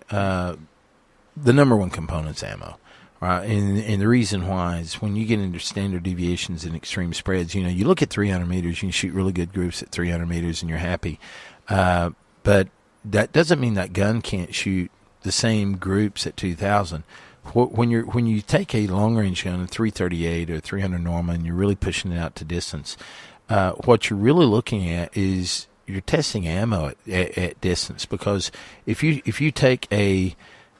the number one component is ammo, right? And the reason why is when you get into standard deviations and extreme spreads, you look at 300 meters, you can shoot really good groups at 300 meters and you're happy. But that doesn't mean that gun can't shoot the same groups at 2,000. When you take a long-range gun, a 338 or 300 Norma, and you're really pushing it out to distance, what you're really looking at is you're testing ammo at distance, because if you take a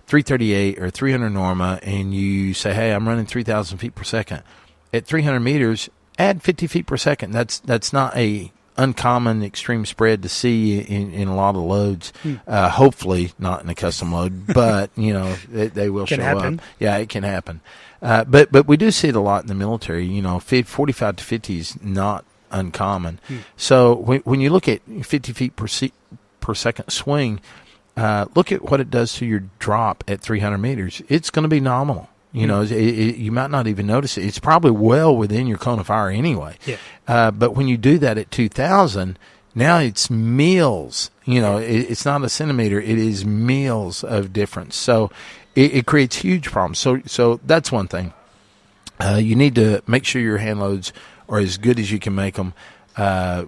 338 or 300 Norma and you say, hey, I'm running 3,000 feet per second. At 300 meters, add 50 feet per second. That's not a uncommon extreme spread to see in a lot of loads. Hopefully not in a custom load, but, they will show up. Yeah, it can happen. But we do see it a lot in the military. 45 to 50 is not uncommon. So when you look at 50 feet per second swing, look at what it does to your drop at 300 meters. It's going to be nominal. You might not even notice it. It's probably well within your cone of fire anyway. Yeah. But when you do that at 2,000, now it's meals. It's not a centimeter. It is meals of difference. So it creates huge problems. So that's one thing. You need to make sure your hand loads are as good as you can make them.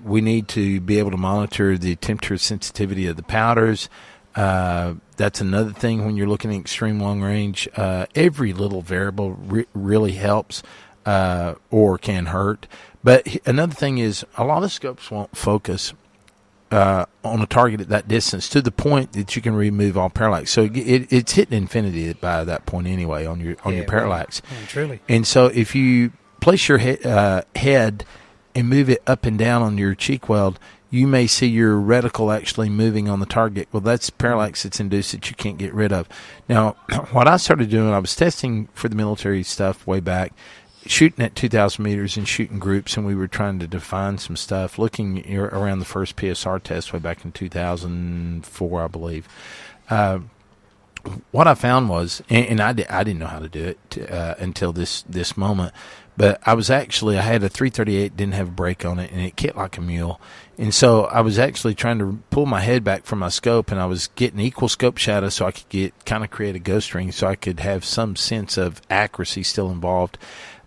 We need to be able to monitor the temperature sensitivity of the powders. That's another thing when you're looking at extreme long range. Every little variable really helps or can hurt. But another thing is a lot of scopes won't focus on a target at that distance to the point that you can remove all parallax. So it's hitting infinity by that point anyway on your parallax. Yeah, truly. And so if you place your head and move it up and down on your cheek weld, you may see your reticle actually moving on the target. Well, that's parallax that's induced that you can't get rid of. Now, what I started doing, I was testing for the military stuff way back, shooting at 2,000 meters and shooting groups, and we were trying to define some stuff, looking around the first PSR test way back in 2004, I believe. What I found was, and I didn't know how to do it until this moment, but I had a 338, didn't have a brake on it, and it kicked like a mule. And so I was actually trying to pull my head back from my scope, and I was getting equal scope shadow so I could create a ghost ring so I could have some sense of accuracy still involved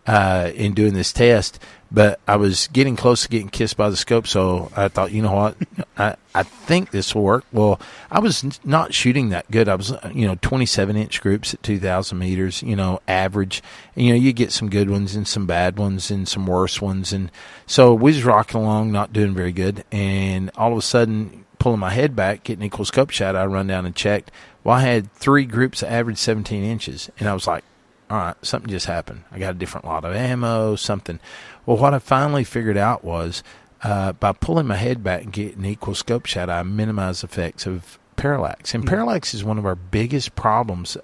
in doing this test. But I was getting close to getting kissed by the scope, so I thought, you know what, I think this will work. Well, I was not shooting that good. I was, 27-inch groups at 2,000 meters, average. And, you get some good ones and some bad ones and some worse ones. And so we was rocking along, not doing very good. And all of a sudden, pulling my head back, getting equal scope shadow, I run down and checked. Well, I had 3 groups that averaged 17 inches. And I was like, all right, something just happened. I got a different lot of ammo, something. Well, what I finally figured out was by pulling my head back and getting equal scope shadow, I minimize effects of parallax. And parallax is one of our biggest problems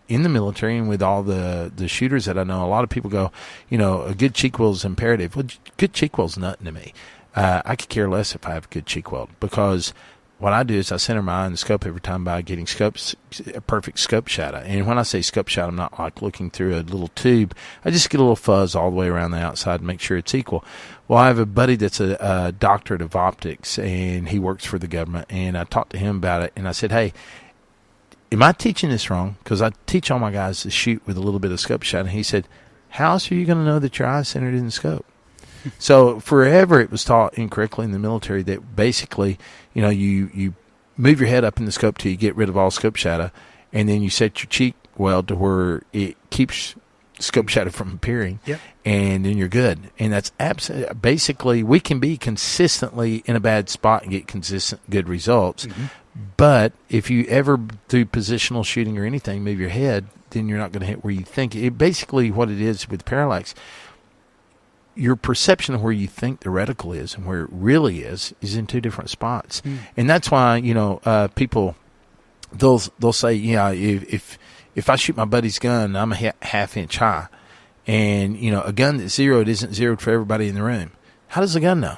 in the military and with all the shooters that I know. A lot of people go, a good cheek weld is imperative. Well, good cheek weld is nothing to me. I could care less if I have a good cheek weld, because what I do is I center my eye on the scope every time by getting a perfect scope shadow. And when I say scope shadow, I'm not like looking through a little tube. I just get a little fuzz all the way around the outside and make sure it's equal. Well, I have a buddy that's a doctorate of optics, and he works for the government. And I talked to him about it, and I said, hey, am I teaching this wrong? Because I teach all my guys to shoot with a little bit of scope shadow. And he said, how else are you going to know that your eye's centered in the scope? So forever it was taught incorrectly in the military that basically, you move your head up in the scope till you get rid of all scope shadow, and then you set your cheek weld to where it keeps scope shadow from appearing, and then you're good. And that's absolutely, basically, we can be consistently in a bad spot and get consistent good results. Mm-hmm. But if you ever do positional shooting or anything, move your head, then you're not going to hit where you think. Basically, what it is with parallax, your perception of where you think the reticle is and where it really is in 2 different spots. And that's why, people, they'll say, if I shoot my buddy's gun, I'm a half-inch high. And, a gun that's zeroed isn't zeroed for everybody in the room. How does the gun know?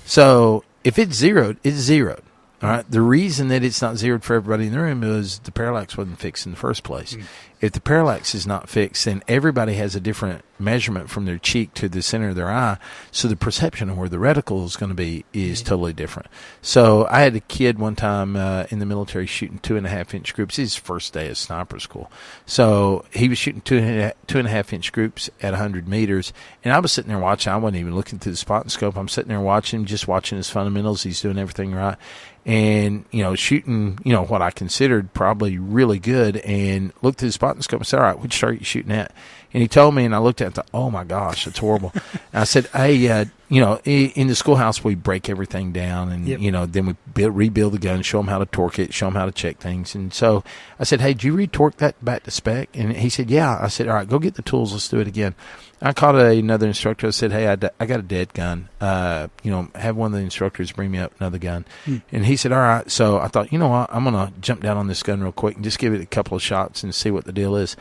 So if it's zeroed, it's zeroed. All right. The reason that it's not zeroed for everybody in the room is the parallax wasn't fixed in the first place. If the parallax is not fixed, then everybody has a different measurement from their cheek to the center of their eye. So the perception of where the reticle is going to be is totally different. So I had a kid one time in the military shooting 2.5-inch groups. His first day of sniper school. So he was shooting 2.5-inch groups at 100 meters. And I was sitting there watching. I wasn't even looking through the spot and scope. I'm sitting there watching, just watching his fundamentals. He's doing everything right. And, shooting, what I considered probably really good, and looked through the spot and scope and said, all right, which target are you shooting at? And he told me, and I looked at it and thought, oh my gosh, it's horrible. And I said, hey, in the schoolhouse, we break everything down, and, then we rebuild the gun, show them how to torque it, show them how to check things. And so I said, hey, did you retorque that back to spec? And he said, yeah. I said, all right, go get the tools. Let's do it again. I called another instructor. I said, hey, I got a dead gun. Have one of the instructors bring me up another gun. And he said, all right. So I thought, you know what? I'm going to jump down on this gun real quick and just give it a couple of shots and see what the deal is.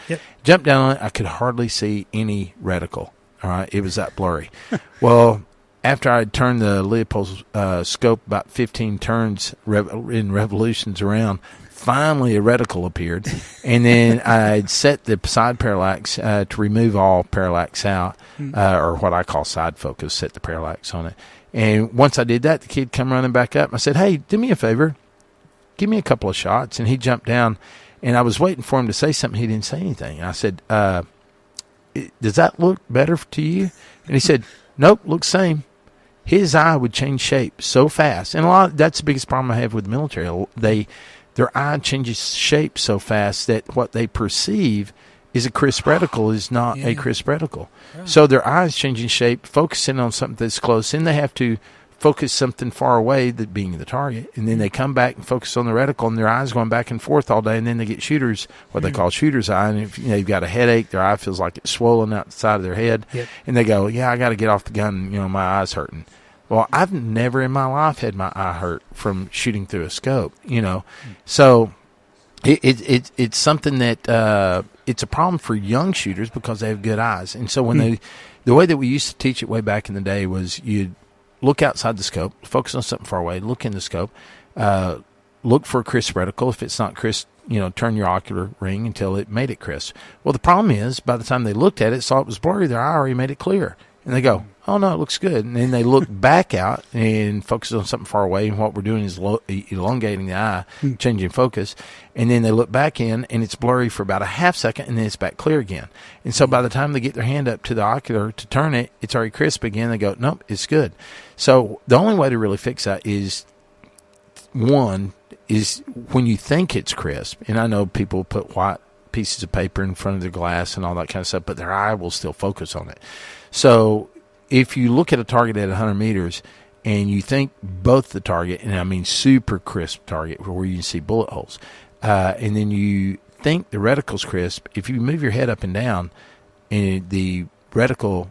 Jumped down on it. I could hardly see any reticle. All right. It was that blurry. Well, after I turned the Leopold scope about 15 turns in revolutions around, finally a reticle appeared, and then I'd set the side parallax to remove all parallax out, or what I call side focus, set the parallax on it. And once I did that, the kid come running back up. I said, hey, do me a favor, give me a couple of shots. And he jumped down, and I was waiting for him to say something. He didn't say anything. And I said, does that look better to you? And he said, nope, looks same. His eye would change shape so fast. And that's the biggest problem I have with the military. Their eye changes shape so fast that what they perceive is a crisp reticle is not a crisp reticle. Right. So their eyes changing shape, focusing on something that's close. Then they have to focus something far away, that being the target, and then they come back and focus on the reticle, and their eyes going back and forth all day, and then they get shooter's, what they call shooter's eye, and if they've got a headache, their eye feels like it's swollen out the side of their head, and they go, I got to get off the gun, my eye's hurting. Well, I've never in my life had my eye hurt from shooting through a scope, So it's something that it's a problem for young shooters because they have good eyes. And so when the way that we used to teach it way back in the day was you'd look outside the scope, focus on something far away, look in the scope, look for a crisp reticle. If it's not crisp, turn your ocular ring until it made it crisp. Well, the problem is by the time they looked at it, saw it was blurry, their eye already made it clear. And they go, oh, no, it looks good. And then they look back out and focus on something far away. And what we're doing is elongating the eye, changing focus. And then they look back in, and it's blurry for about a half second, and then it's back clear again. And so by the time they get their hand up to the ocular to turn it, it's already crisp again. They go, nope, it's good. So the only way to really fix that is, one, is when you think it's crisp. And I know people put white pieces of paper in front of their glass and all that kind of stuff, but their eye will still focus on it. So if you look at a target at 100 meters and you think both the target, and I mean super crisp target where you can see bullet holes, and then you think the reticle's crisp, if you move your head up and down and the reticle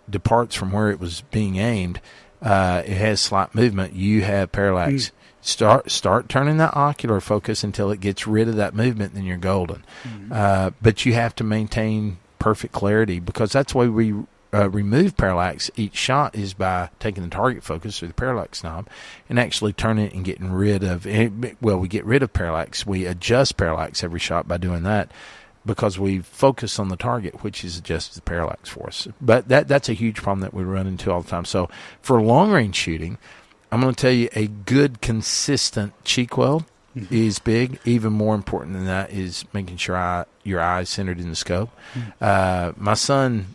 departs from where it was being aimed, it has slight movement, you have parallax. Start turning that ocular focus until it gets rid of that movement, then you're golden. But you have to maintain perfect clarity, because that's why we remove parallax each shot is by taking the target focus or the parallax knob and actually turning it and getting rid of it. Well, we get rid of parallax. We adjust parallax every shot by doing that, because we focus on the target, which is adjusted the parallax for us. But that's a huge problem that we run into all the time. So for long-range shooting, I'm going to tell you a good, consistent cheek weld is big. Even more important than that is making sure your eye is centered in the scope. My son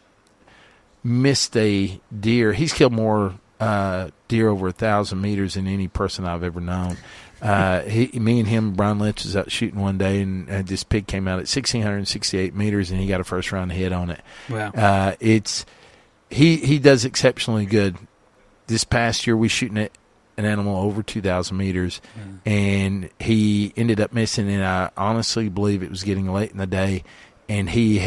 missed a deer. He's killed more deer over 1,000 meters than any person I've ever known. Me and him, Brian Lynch, was out shooting one day, and this pig came out at 1,668 meters, and he got a first-round hit on it. Wow! He does exceptionally good. This past year, we shooting at an animal over 2,000 meters, and he ended up missing, and I honestly believe it was getting late in the day, and he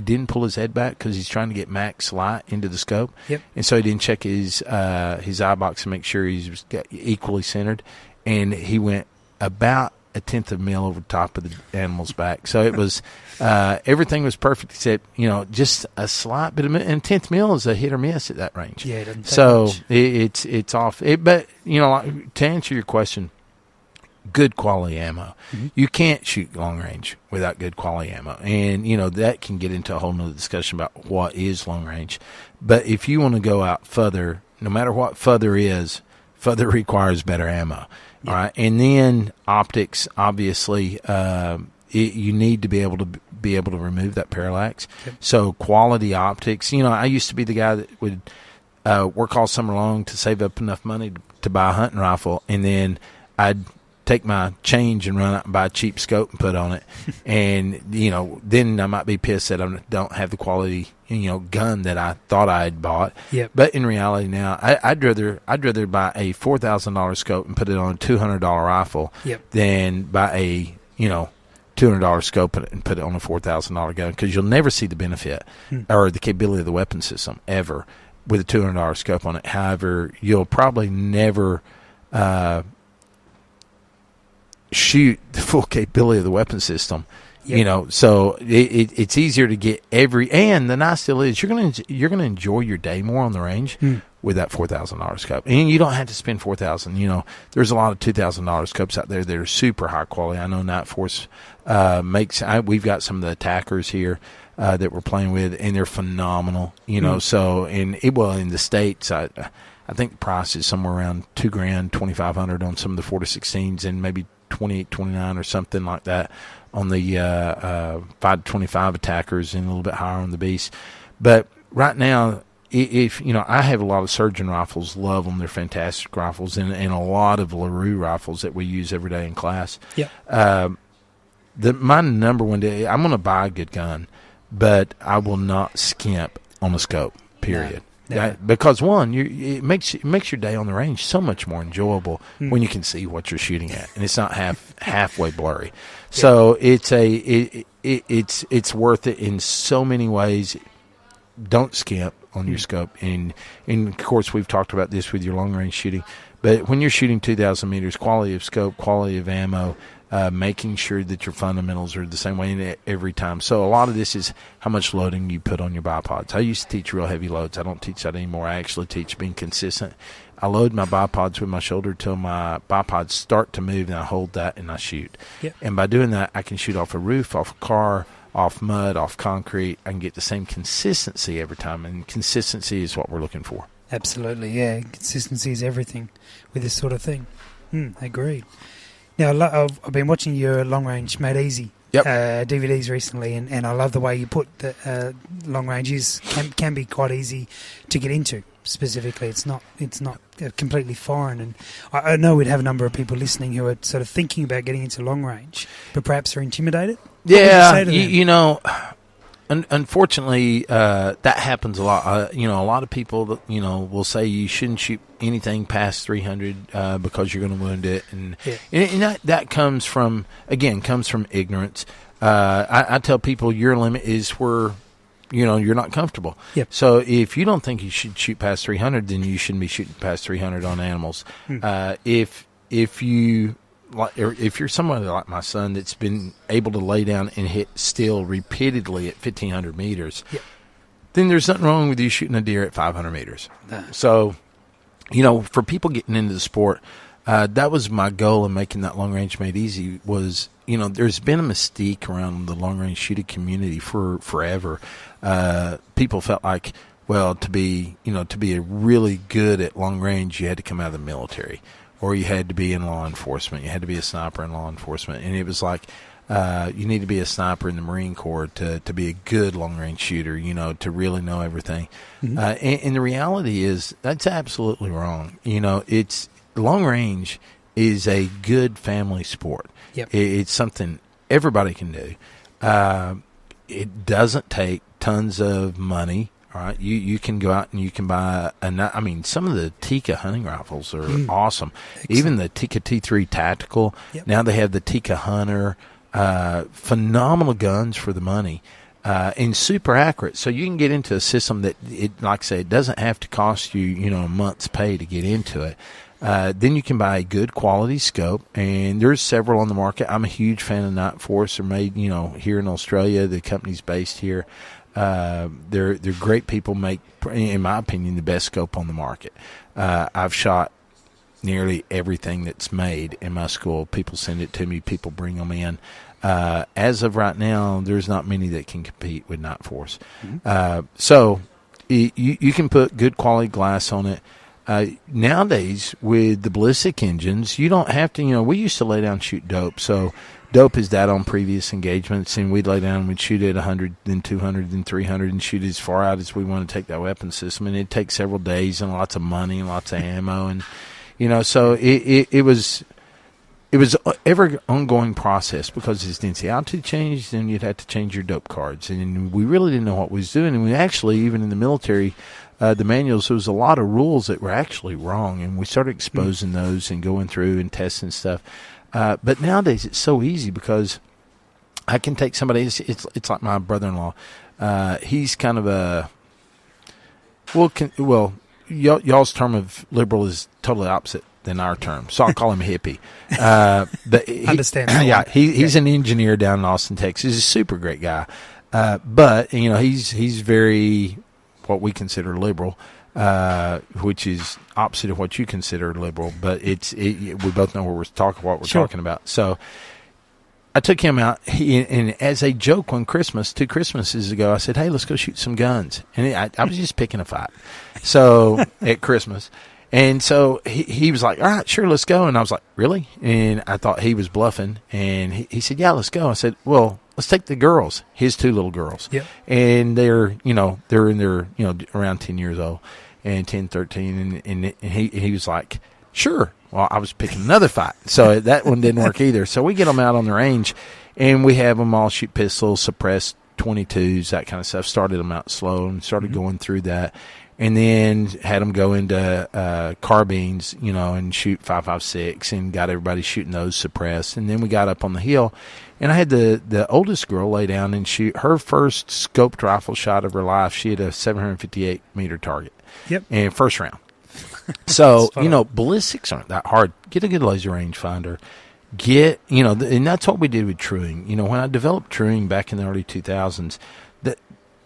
didn't pull his head back because he's trying to get max light into the scope, and so he didn't check his eye box to make sure he's equally centered, and he went about a tenth of a mil over the top of the animal's back. So it was everything was perfect except just a slight bit of, and 10th mil is a hit or miss at that range. Yeah, it doesn't take so much. It's off. But to answer your question, good quality ammo. You can't shoot long range without good quality ammo, and that can get into a whole nother discussion about what is long range. But if you want to go out further, no matter what further is, further requires better ammo. All right, and then optics. Obviously, you need to be able to remove that parallax. So quality optics. I used to be the guy that would work all summer long to save up enough money to buy a hunting rifle, and then I'd take my change and run out and buy a cheap scope and put on it, and then I might be pissed that I don't have the quality gun that I thought I had bought. But in reality now, I'd rather buy a $4,000 scope and put it on a $200 rifle than buy a $200 scope and put it on a $4,000 gun, because you'll never see the benefit or the capability of the weapon system ever with a $200 scope on it. However, you'll probably never shoot the full capability of the weapon system. So it's easier to get and the nice deal is you're gonna enjoy your day more on the range with that $4,000 scope, and you don't have to spend $4,000. There's a lot of $2,000 scopes out there that are super high quality. I know Night Force makes. We've got some of the attackers here that we're playing with, and they're phenomenal. So in the States, I think the price is somewhere around $2,000, $2,500 on some of the 4-16s, and maybe 28, 29 or something like that on the 5-25 attackers and a little bit higher on the beast. But right now, if I have a lot of surgeon rifles, love them. They're fantastic rifles, and a lot of LaRue rifles that we use every day in class. Yeah. My number one day, I'm going to buy a good gun, but I will not skimp on a scope, period. No. Because one, it makes your day on the range so much more enjoyable when you can see what you're shooting at, and it's not halfway blurry. So it's worth it in so many ways. Don't skimp on your scope, and of course we've talked about this with your long range shooting. But when you're shooting 2,000 meters, quality of scope, quality of ammo, making sure that your fundamentals are the same way every time. So a lot of this is how much loading you put on your bipods. I used to teach real heavy loads. I don't teach that anymore. I actually teach being consistent. I load my bipods with my shoulder till my bipods start to move, and I hold that and I shoot. Yep. And by doing that, I can shoot off a roof, off a car, off mud, off concrete. I can get the same consistency every time, and consistency is what we're looking for. Absolutely, yeah. Consistency is everything with this sort of thing. Agreed. Now, I've been watching your Long Range Made Easy DVDs recently, and I love the way you put the long range can be quite easy to get into. Specifically, it's not completely foreign, and I know we'd have a number of people listening who are sort of thinking about getting into long range, but perhaps are intimidated. Yeah, unfortunately, that happens a lot. A lot of people, will say you shouldn't shoot anything past 300 because you're going to wound it, and that comes from ignorance. I tell people your limit is where you're not comfortable. Yep. So if you don't think you should shoot past 300, then you shouldn't be shooting past 300 on animals. If you're somebody like my son that's been able to lay down and hit still repeatedly at 1,500 meters, then there's nothing wrong with you shooting a deer at 500 meters. So, for people getting into the sport, that was my goal in making that Long Range Made Easy was, there's been a mystique around the long range shooting community for forever. People felt like, well, to be really good at long range, you had to come out of the military, or you had to be in law enforcement. You had to be a sniper in law enforcement. And it was like, you need to be a sniper in the Marine Corps to be a good long-range shooter, to really know everything. And the reality is that's absolutely wrong. It's long range is a good family sport. Yep. It's something everybody can do. It doesn't take tons of money. All right, you can go out and you can buy some of the Tikka hunting rifles are awesome. Excellent. Even the Tikka T3 Tactical. Yep. Now they have the Tikka Hunter. Phenomenal guns for the money, and super accurate. So you can get into a system that, like I say, it doesn't have to cost you, a month's pay to get into it. Then you can buy a good quality scope, and there's several on the market. I'm a huge fan of Night Force. They're made, here in Australia. The company's based here. They're great people. Make, in my opinion, the best scope on the market. I've shot nearly everything that's made in my school. People send it to me. People bring them in. As of right now, there's not many that can compete with Night Force. So you can put good quality glass on it. Nowadays, with the ballistic engines, you don't have to, we used to lay down and shoot dope. So dope is that on previous engagements, and we'd lay down and we'd shoot at 100, then 200, then 300, and shoot as far out as we want to take that weapon system. And it'd take several days and lots of money and lots of ammo. And, so it was ever ongoing process, because as density altitude changed, then you'd have to change your dope cards. And we really didn't know what we was doing. And we actually, even in the military, the manuals, there was a lot of rules that were actually wrong. And we started exposing those and going through and testing stuff. But nowadays it's so easy, because I can take somebody, it's like my brother-in-law. He's kind of a, y'all's term of liberal is totally opposite than our term, so I'll call him hippie. But Understand? Yeah, he's an engineer down in Austin, Texas. He's a super great guy, but he's very what we consider liberal, which is opposite of what you consider liberal. But we both know what we're talking about. So I took him out, and as a joke one Christmas, 2 Christmases ago, I said, "Hey, let's go shoot some guns." And I was just picking a fight. So at Christmas. And so he was like, all right, sure, let's go. And I was like, really? And I thought he was bluffing. And he said, yeah, let's go. I said, well, let's take the girls, his 2 little girls. Yep. And they're in their, around 10 years old and 10, 13. And he was like, sure. Well, I was picking another fight. So that one didn't work either. So we get them out on the range, and we have them all shoot pistols, suppress 22s, that kind of stuff. Started them out slow and started going through that. And then had them go into carbines, and shoot 5.56, and got everybody shooting those suppressed. And then we got up on the hill, and I had the oldest girl lay down and shoot her first scoped rifle shot of her life. She had a 758-meter target. Yep. And first round. So, ballistics aren't that hard. Get a good laser rangefinder. And that's what we did with truing. When I developed truing back in the early 2000s,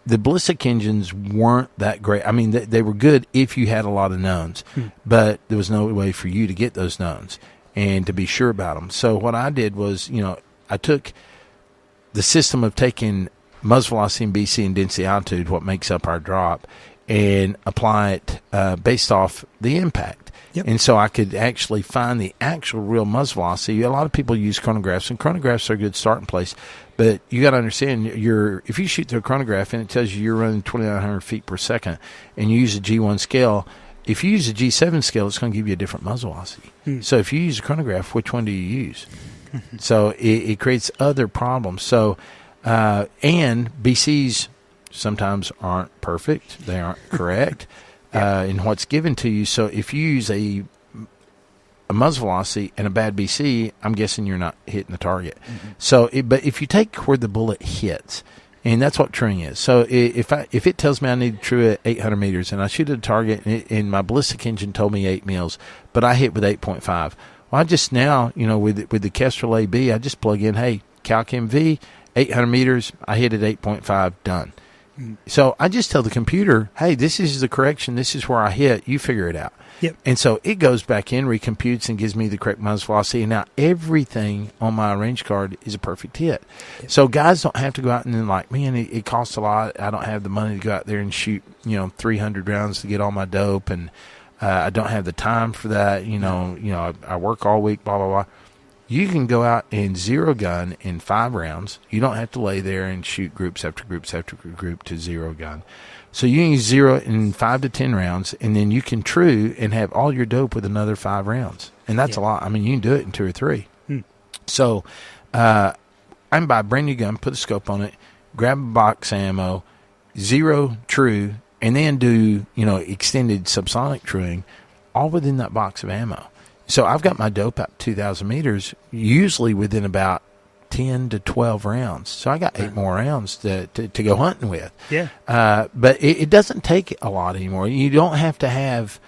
the ballistic engines weren't that great. I mean, they were good if you had a lot of knowns, but there was no way for you to get those knowns and to be sure about them. So what I did was, I took the system of taking muzzle velocity and BC and density altitude, what makes up our drop, and apply it based off the impact. Yep. And so I could actually find the actual real muzzle velocity. A lot of people use chronographs, and chronographs are a good starting place. But you got to understand, if you shoot through a chronograph and it tells you you're running 2,900 feet per second, and you use a G1 scale, if you use a G7 scale, it's going to give you a different muzzle velocity. So if you use a chronograph, which one do you use? So it creates other problems. So and BCs sometimes aren't perfect; they aren't correct in what's given to you. So if you use a muzzle velocity and a bad BC, I'm guessing you're not hitting the target. So, but if you take where the bullet hits, and that's what truing is. So if it tells me I need to true at 800 meters, and I shoot at a target, and my ballistic engine told me 8 mils, but I hit with 8.5. Well, I just now, with the Kestrel AB, I just plug in, hey, calc MV, 800 meters, I hit at 8.5, done. So I just tell the computer, hey, this is the correction, this is where I hit, you figure it out. Yep. And so it goes back in, recomputes, and gives me the correct muzzle velocity. And now everything on my range card is a perfect hit. Yep. So guys don't have to go out and then man, it costs a lot. I don't have the money to go out there and shoot, 300 rounds to get all my dope, and I don't have the time for that. I work all week, blah, blah, blah. You can go out and zero gun in 5 rounds. You don't have to lay there and shoot groups after groups after group to zero gun. So you can zero it in 5 to 10 rounds, and then you can true and have all your dope with another 5 rounds. And that's a lot. I mean, you can do it in 2 or 3. So I can buy a brand new gun, put a scope on it, grab a box ammo, zero true, and then do, extended subsonic truing all within that box of ammo. So I've got my dope out 2,000 meters, usually within about 10 to 12 rounds. So I got 8 more rounds to go hunting with. Yeah. But it doesn't take a lot anymore. You don't have to have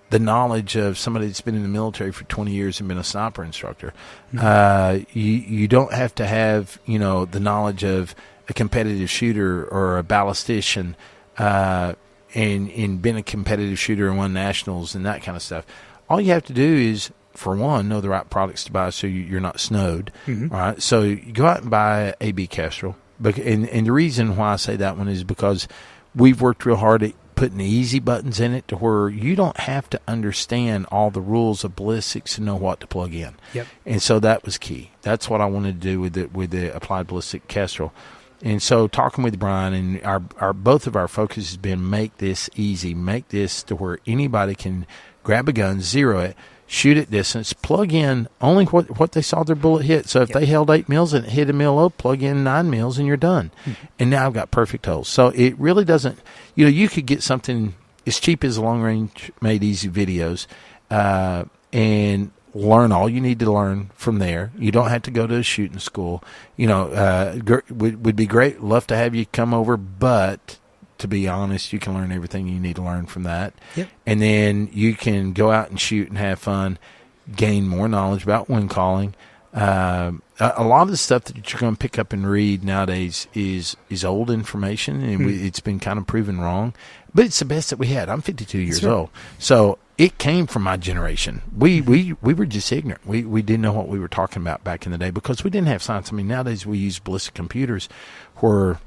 the knowledge of somebody that's been in the military for 20 years and been a sniper instructor. You don't have to have, the knowledge of a competitive shooter or a ballistician and been a competitive shooter and won nationals and that kind of stuff. All you have to do is, for one, know the right products to buy so you're not snowed. All right, so you go out and buy AB Kestrel. And the reason why I say that one is because we've worked real hard at putting easy buttons in it to where you don't have to understand all the rules of ballistics to know what to plug in. Yep. And so that was key. That's what I wanted to do with the applied ballistic Kestrel. And so talking with Brian, and our both of our focus has been make this easy, make this to where anybody can grab a gun, zero it, shoot at distance, plug in only what they saw their bullet hit. So if they held 8 mils and it hit a mil low, plug in 9 mils and you're done. And now I've got perfect holes. So it really doesn't, you could get something as cheap as long range made easy videos and learn all you need to learn from there. You don't have to go to a shooting school. Would be great. Love to have you come over, but to be honest, you can learn everything you need to learn from that. Yep. And then you can go out and shoot and have fun, gain more knowledge about wind calling. A lot of the stuff that you're going to pick up and read nowadays is old information, and it's been kind of proven wrong. But it's the best that we had. I'm 52 years old. So it came from my generation. We were just ignorant. We didn't know what we were talking about back in the day because we didn't have science. I mean, nowadays we use ballistic computers where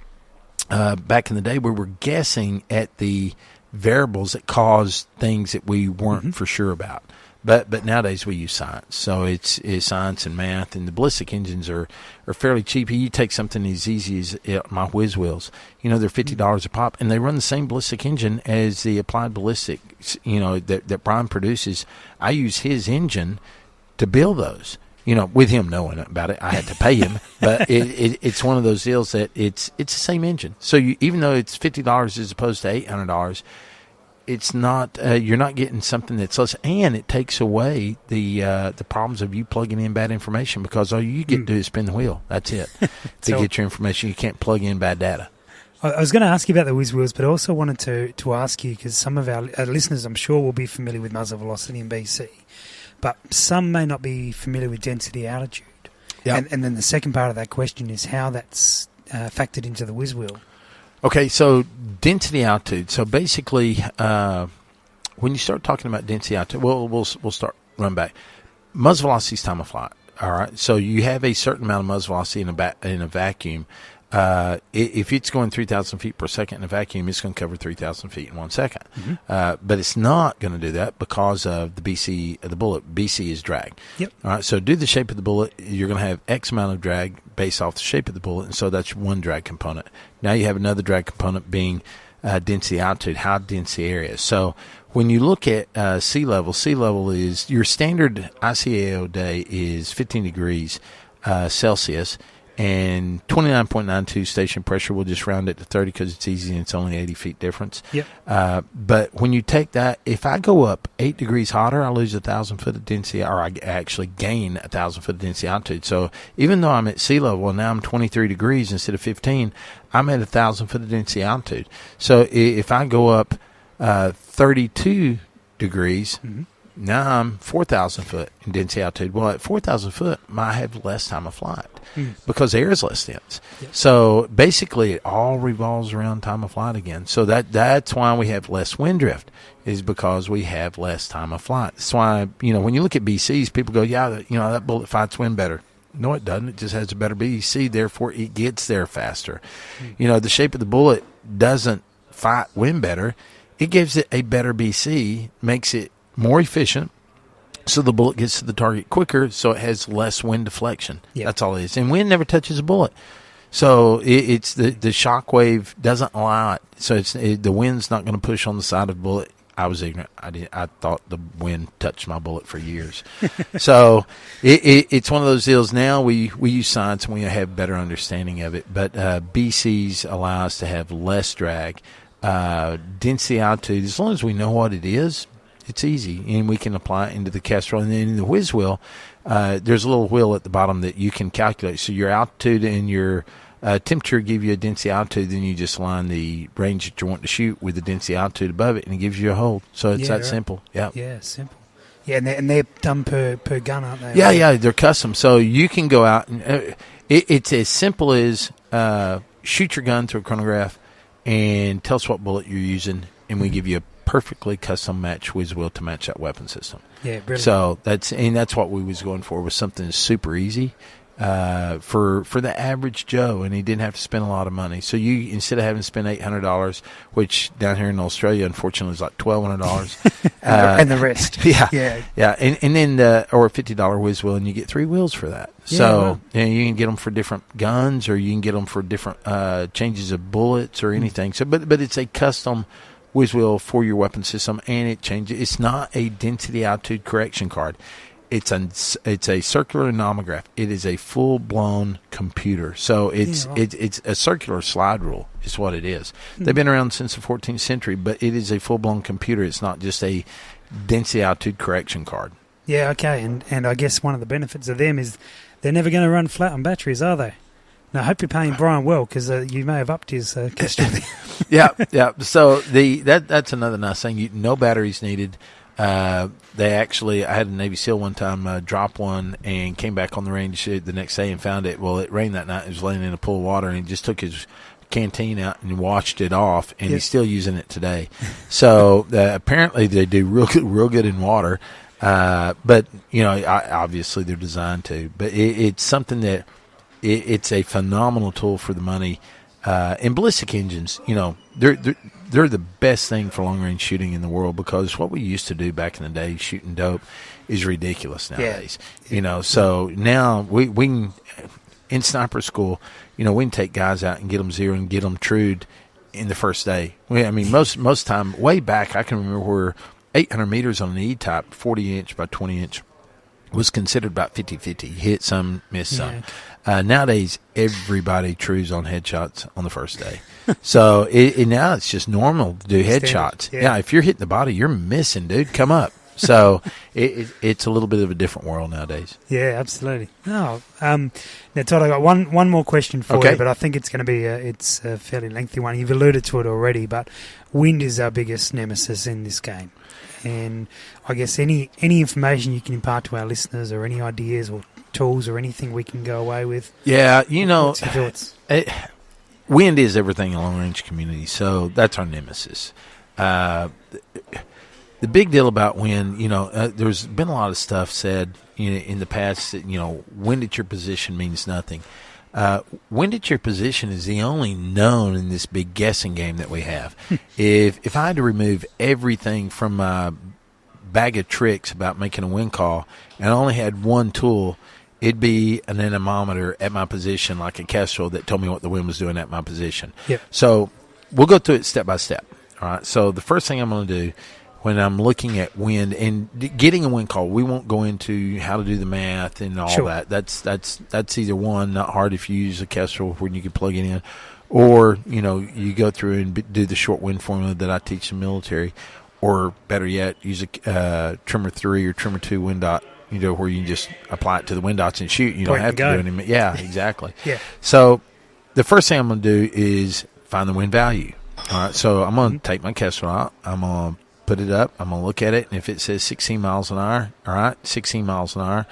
back in the day we were guessing at the variables that cause things that we weren't for sure about. But nowadays we use science. So it's science and math, and the ballistic engines are fairly cheap. You take something as easy as my Whiz Wheels. They're $50 a pop, and they run the same ballistic engine as the applied ballistic, that Brian produces. I use his engine to build those. With him knowing about it, I had to pay him. But it's one of those deals that it's the same engine. So even though it's $50 as opposed to $800, it's not you're not getting something that's less, and it takes away the problems of you plugging in bad information, because all you get to do is spin the wheel. That's it. To get your information, you can't plug in bad data. I was going to ask you about the Whiz Wheels, but I also wanted to ask you, because some of our listeners, I'm sure, will be familiar with muzzle velocity and BC, but some may not be familiar with density altitude. Yep. And then the second part of that question is how that's factored into the Whiz Wheel. Okay, so density altitude. So basically, when you start talking about density altitude, we'll start run back. Muzzle velocity is time of flight. All right, so you have a certain amount of muzzle velocity in a vacuum. If it's going 3,000 feet per second in a vacuum, it's going to cover 3,000 feet in 1 second. But it's not going to do that because of the BC of the bullet. BC is drag. Yep. All right. So do the shape of the bullet. You're going to have X amount of drag based off the shape of the bullet, and so that's one drag component. Now you have another drag component being density altitude, how dense the area is. So when you look at sea level is your standard ICAO day is 15 degrees Celsius. And 29.92 station pressure, we'll just round it to 30 because it's easy and it's only 80 feet difference. Yep. But when you take that, if I go up 8 degrees hotter, I lose 1,000 foot of density, or I actually gain 1,000 foot of density altitude. So even though I'm at sea level and now I'm 23 degrees instead of 15, I'm at 1,000 foot of density altitude. So if I go up 32 degrees, now I'm 4,000 foot in density altitude. Well, at 4,000 foot, I have less time of flight because air is less dense. Yep. So basically, it all revolves around time of flight again. So that's why we have less wind drift, is because we have less time of flight. That's why, when you look at BCs, people go, that bullet fights wind better. No, it doesn't. It just has a better BC, therefore it gets there faster. The shape of the bullet doesn't fight wind better. It gives it a better BC, makes it more efficient, so the bullet gets to the target quicker, so it has less wind deflection. Yep. That's all it is. And wind never touches a bullet. So it's the shock wave doesn't allow it. So the wind's not going to push on the side of the bullet. I was ignorant. I thought the wind touched my bullet for years. So it's one of those deals. Now we use science and we have better understanding of it. But BCs allow us to have less drag. Density altitude, as long as we know what it is, it's easy, and we can apply it into the Kestrel. And then in the Whiz Wheel, there's a little wheel at the bottom that you can calculate. So your altitude and your temperature give you a density altitude, then you just line the range that you want to shoot with the density altitude above it, and it gives you a hold. So it's that simple. Yeah. Yeah, simple. Yeah, and they're done per gun, aren't they? Yeah, they're custom. So you can go out, and it's as simple as shoot your gun through a chronograph and tell us what bullet you're using, and we give you a perfectly custom match Whiz Wheel to match that weapon system. Yeah, brilliant. So that's what we was going for, was something super easy for the average Joe, and he didn't have to spend a lot of money. So you, instead of having to spend $800, which down here in Australia unfortunately is like $1,200, and the rest. Yeah, and then or a $50 Whiz Wheel, and you get 3 wheels for that. Yeah, so wow. You can get them for different guns, or you can get them for different changes of bullets or anything. So, but it's a custom Whiz Wheel for your weapon system, and it changes. It's not a density altitude correction card. It's a circular nomograph. It is a full blown computer. So it's a circular slide rule is what it is. They've been around since the 14th century, but it is a full blown computer. It's not just a density altitude correction card. Yeah, okay, and I guess one of the benefits of them is they're never going to run flat on batteries, are they? Now, I hope you're paying Brian well, because you may have upped his Kestrel. Yeah. So that's another nice thing. No batteries needed. I had a Navy SEAL one time drop one and came back on the range the next day and found it. Well, it rained that night. It was laying in a pool of water, and he just took his canteen out and washed it off, and he's still using it today. So apparently they do real good in water. But obviously they're designed to. But it's something that. It's a phenomenal tool for the money. And ballistic engines, they're the best thing for long-range shooting in the world, because what we used to do back in the day, shooting dope, is ridiculous nowadays. So now we can, in sniper school, we can take guys out and get them zero and get them trued in the first day. Most time, way back, I can remember where 800 meters on an E-type, 40-inch by 20-inch, was considered about 50-50. Hit some, miss some. Nowadays, everybody trues on headshots on the first day. So now it's just normal to do headshots. Yeah, if you're hitting the body, you're missing, dude. Come up. So it's a little bit of a different world nowadays. Yeah, absolutely. Now, Todd, I got one more question for you, but I think it's going to be it's a fairly lengthy one. You've alluded to it already, but wind is our biggest nemesis in this game. And I guess any information you can impart to our listeners, or any ideas or tools or anything we can go away with. Yeah, what's your thoughts? Wind is everything in long-range community, so that's our nemesis. The big deal about wind, there's been a lot of stuff said in the past that, wind at your position means nothing. Wind at your position is the only known in this big guessing game that we have. If I had to remove everything from my bag of tricks about making a wind call, and I only had one tool, it'd be an anemometer at my position, like a Kestrel, that told me what the wind was doing at my position. Yep. So we'll go through it step by step. All right. So the first thing I'm going to do when I'm looking at wind and getting a wind call, we won't go into how to do the math and all that. That's either one, not hard if you use a Kestrel when you can plug it in, or you go through and do the short wind formula that I teach the military, or better yet, use a Tremor 3 or Tremor 2 wind dot. Where you can just apply it to the wind dots and shoot. You don't have to do anything. Yeah, exactly. Yeah. So the first thing I'm going to do is find the wind value. All right. So I'm going to take my Kestrel out. I'm going to put it up. I'm going to look at it. And if it says 16 miles an hour, all right, 16 miles an hour.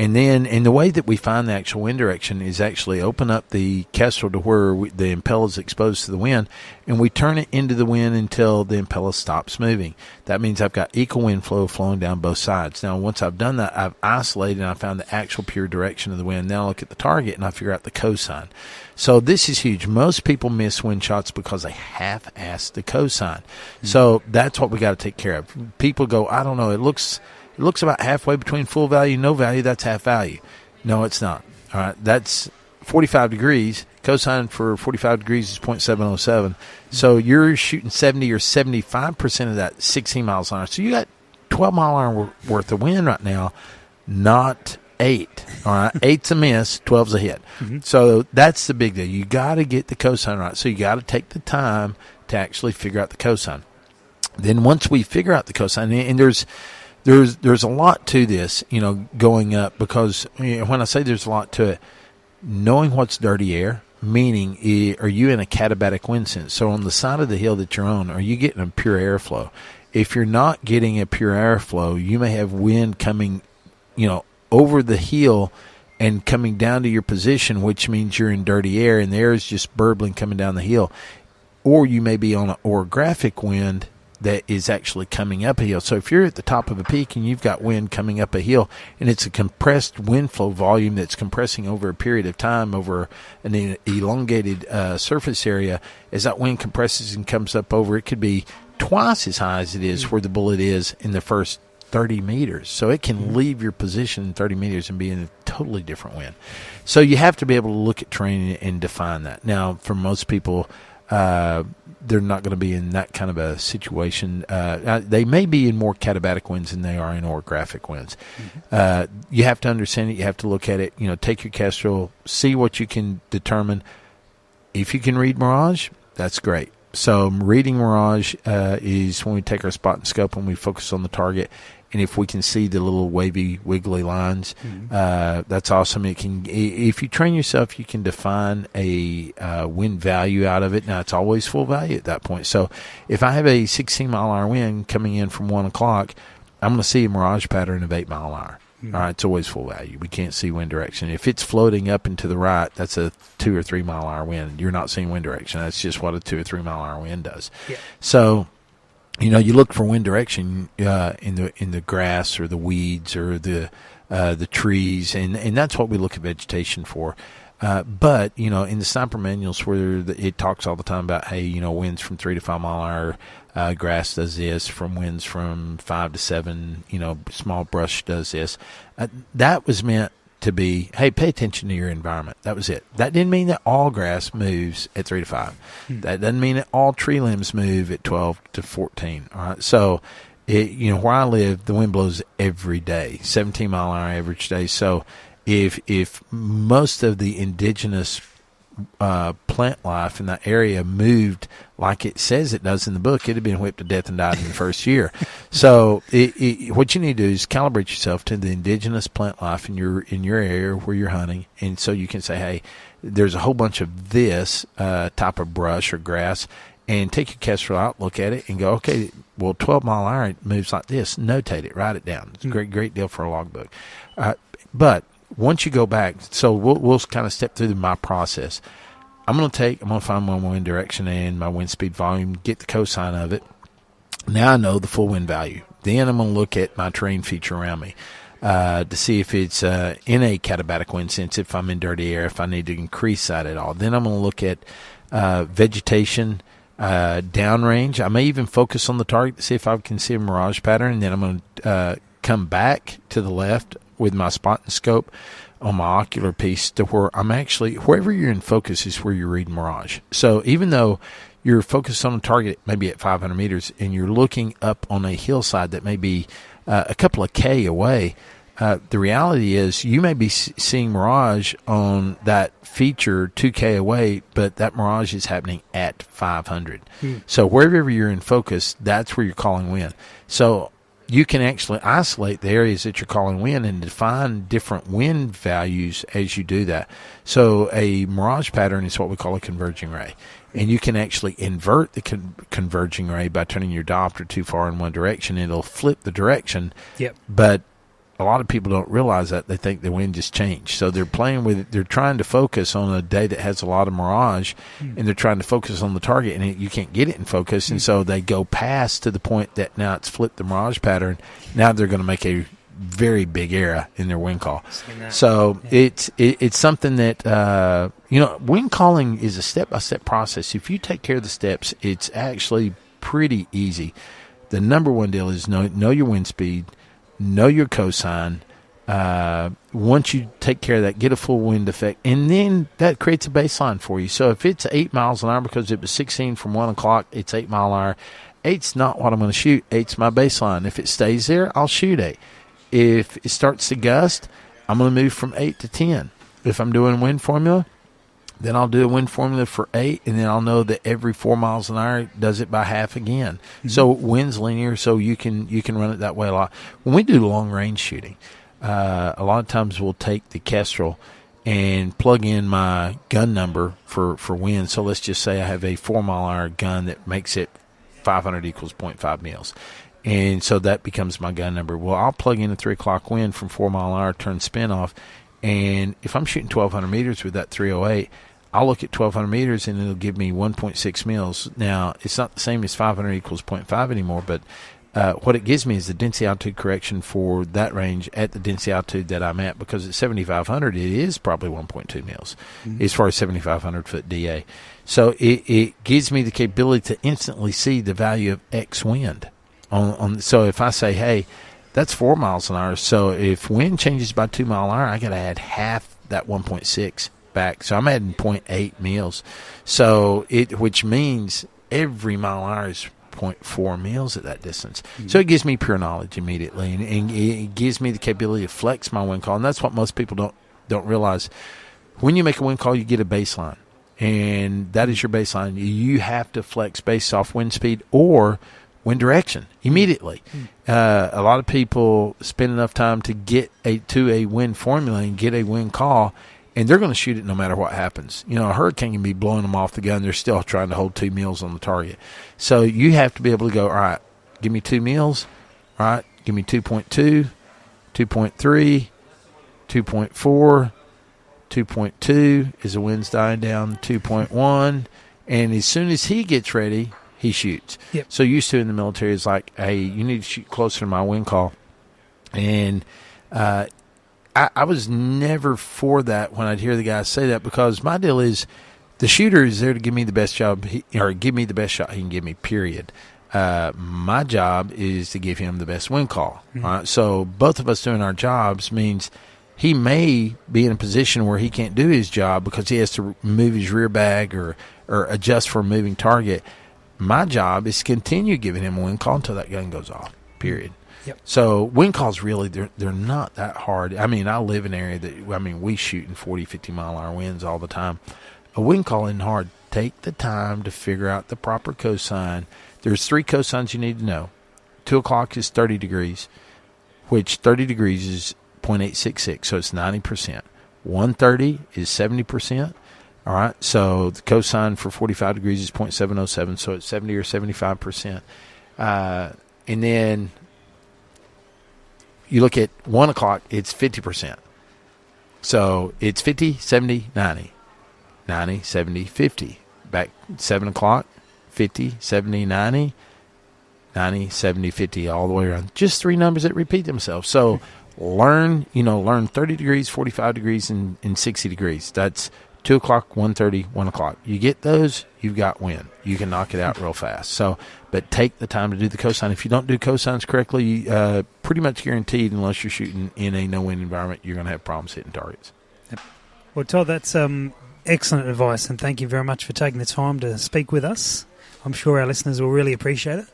And then, the way that we find the actual wind direction is actually open up the Kestrel to where the impeller is exposed to the wind, and we turn it into the wind until the impeller stops moving. That means I've got equal wind flow flowing down both sides. Now, once I've done that, I've isolated and I found the actual pure direction of the wind. Now I look at the target and I figure out the cosine. So this is huge. Most people miss wind shots because they half-ass the cosine. Mm-hmm. So that's what we got to take care of. People go, I don't know, it looks about halfway between full value and no value. That's half value. No, it's not. All right, that's 45 degrees. Cosine for 45 degrees is 0.707. So you're shooting 70 or 75% of that 16 miles an hour. So you got 12 mile an hour worth of wind right now, not 8. All right, 8's a miss, 12's a hit. Mm-hmm. So that's the big deal. You got to get the cosine right. So you got to take the time to actually figure out the cosine. Then once we figure out the cosine, and there's a lot to this, going up, because when I say there's a lot to it, knowing what's dirty air, meaning are you in a katabatic wind sense? So on the side of the hill that you're on, are you getting a pure airflow? If you're not getting a pure airflow, you may have wind coming, over the hill and coming down to your position, which means you're in dirty air and the air is just burbling coming down the hill. Or you may be on an orographic wind that is actually coming up a hill. So if you're at the top of a peak and you've got wind coming up a hill, and it's a compressed wind flow volume that's compressing over a period of time over an elongated surface area, as that wind compresses and comes up over, it could be twice as high as it is where the bullet is in the first 30 meters. So it can leave your position in 30 meters and be in a totally different wind. So you have to be able to look at terrain and define that. Now, for most people, they're not going to be in that kind of a situation. They may be in more katabatic winds than they are in orographic winds. Mm-hmm. You have to understand it. You have to look at it. Take your Kestrel, see what you can determine. If you can read Mirage, that's great. So reading Mirage is when we take our spot and scope and we focus on the target. And if we can see the little wavy, wiggly lines, that's awesome. If you train yourself, you can define a wind value out of it. Now, it's always full value at that point. So if I have a 16-mile-an-hour wind coming in from 1 o'clock, I'm going to see a Mirage pattern of 8 mile an hour. Mm-hmm. All right, it's always full value. We can't see wind direction. If it's floating up and to the right, that's a 2 or 3 mile an hour wind. You're not seeing wind direction. That's just what a 2 or 3 mile an hour wind does. Yeah. So, you look for wind direction in the grass or the weeds or the trees, and that's what we look at vegetation for. But, in the sniper manuals where it talks all the time about, hey, winds from 3 to 5 mile an hour, grass does this, from winds from 5 to 7, small brush does this. That was meant to be, hey, pay attention to your environment. That was it. That didn't mean that all grass moves at 3 to 5. That doesn't mean that all tree limbs move at 12 to 14. All right. So, where I live, the wind blows every day, 17 mile an hour average day. So if most of the indigenous plant life in that area moved like it says it does in the book, it'd have been whipped to death and died in the first year. So what you need to do is calibrate yourself to the indigenous plant life in your area where you're hunting, and so you can say, hey, there's a whole bunch of this type of brush or grass, and take your Kestrel out, look at it, and go, okay, well, 12 mile an hour it moves like this. Notate it, write it down. It's a great deal for a logbook. But once you go back, so we'll kind of step through my process. I'm going to find my wind direction and my wind speed volume, get the cosine of it. Now I know the full wind value. Then I'm going to look at my terrain feature around me to see if it's in a katabatic wind sense, if I'm in dirty air, if I need to increase that at all. Then I'm going to look at vegetation, downrange. I may even focus on the target to see if I can see a mirage pattern. And then I'm going to come back to the left with my spot and scope on my ocular piece to where I'm actually, wherever you're in focus is where you're reading mirage. So even though you're focused on a target maybe at 500 meters and you're looking up on a hillside that may be a couple of K away, the reality is you may be seeing mirage on that feature 2K away, but that mirage is happening at 500. So wherever you're in focus, that's where you're calling wind. So you can actually isolate the areas that you're calling wind and define different wind values as you do that. So a mirage pattern is what we call a converging ray. And you can actually invert the converging ray by turning your diopter too far in one direction. It'll flip the direction. Yep. But a lot of people don't realize that. They think the wind just changed. So they're playing with it. They're trying to focus on a day that has a lot of mirage, and they're trying to focus on the target, and you can't get it in focus. And so they go past to the point that now it's flipped the mirage pattern. Now they're going to make a very big error in their wind call. So it's something that, wind calling is a step-by-step process. If you take care of the steps, it's actually pretty easy. The number one deal is know your wind speed, know your cosine. Once you take care of that, get a full wind effect, and then that creates a baseline for you. So if it's 8 miles an hour because it was 16 from 1 o'clock, it's 8 mile an hour. 8's not what I'm going to shoot. 8's my baseline. If it stays there, I'll shoot 8. If it starts to gust, I'm going to move from 8 to 10. If I'm doing wind formula, then I'll do a wind formula for 8, and then I'll know that every 4 miles an hour does it by half again. So wind's linear, so you can run it that way a lot. When we do long range shooting, a lot of times we'll take the Kestrel and plug in my gun number for wind. So let's just say I have a 4 mile an hour gun that makes it 500 equals 0.5 mils. And so that becomes my gun number. Well, I'll plug in a 3 o'clock wind from 4 mile an hour, turn spin off. And if I'm shooting 1,200 meters with that 308, I'll look at 1,200 meters and it'll give me 1.6 mils. Now, it's not the same as 500 equals 0.5 anymore, but what it gives me is the density altitude correction for that range at the density altitude that I'm at, because at 7,500, it is probably 1.2 mils as far as 7,500 foot DA. So it gives me the capability to instantly see the value of X wind. So if I say, hey, that's 4 miles an hour, so if wind changes by 2 mile an hour, I got to add half that 1.6 back. So I'm adding 0.8 mils. So which means every mile an hour is 0.4 mils at that distance. So it gives me pure knowledge immediately, and it gives me the capability to flex my wind call. And that's what most people don't realize. When you make a wind call, you get a baseline, and that is your baseline. You have to flex based off wind speed or wind direction immediately. A lot of people spend enough time to get to a wind formula and get a wind call, and they're going to shoot it no matter what happens. A hurricane can be blowing them off the gun. They're still trying to hold 2 mils on the target. So you have to be able to go, all right, give me 2 mils. All right, give me 2.2, 2.3, 2.4, 2.2 as the wind's dying down, 2.1. And as soon as he gets ready, he shoots. Yep. So used to in the military is like, hey, you need to shoot closer to my wind call. And I was never for that when I'd hear the guys say that, because my deal is the shooter is there to give me the best job or give me the best shot he can give me, period. My job is to give him the best win call. Mm-hmm. So both of us doing our jobs means he may be in a position where he can't do his job because he has to move his rear bag or adjust for a moving target. My job is to continue giving him a win call until that gun goes off, period. Yep. So win calls really, they're not that hard. I mean, I live in an area that, we shoot in 40, 50 mile an hour winds all the time. A win call isn't hard. Take the time to figure out the proper cosign. There's 3 cosigns you need to know. 2 o'clock is 30 degrees, which 30 degrees is 0.866, so it's 90%. 130 is 70%. All right, so the cosign for 45 degrees is 0.707, so it's 70 or 75%. And then you look at 1 o'clock, it's 50%. So it's 50, 70, 90. 90, 70, 50. Back 7 o'clock, 50, 70, 90, 90, 70, 50, all the way around. Just 3 numbers that repeat themselves. So learn 30 degrees, 45 degrees, and 60 degrees. That's 2 o'clock, 1:30, 1 o'clock. You get those, you've got win. You can knock it out real fast. So, but take the time to do the cosign. If you don't do cosigns correctly, pretty much guaranteed, unless you're shooting in a no-win environment, you're going to have problems hitting targets. Yep. Well, Todd, that's excellent advice, and thank you very much for taking the time to speak with us. I'm sure our listeners will really appreciate it.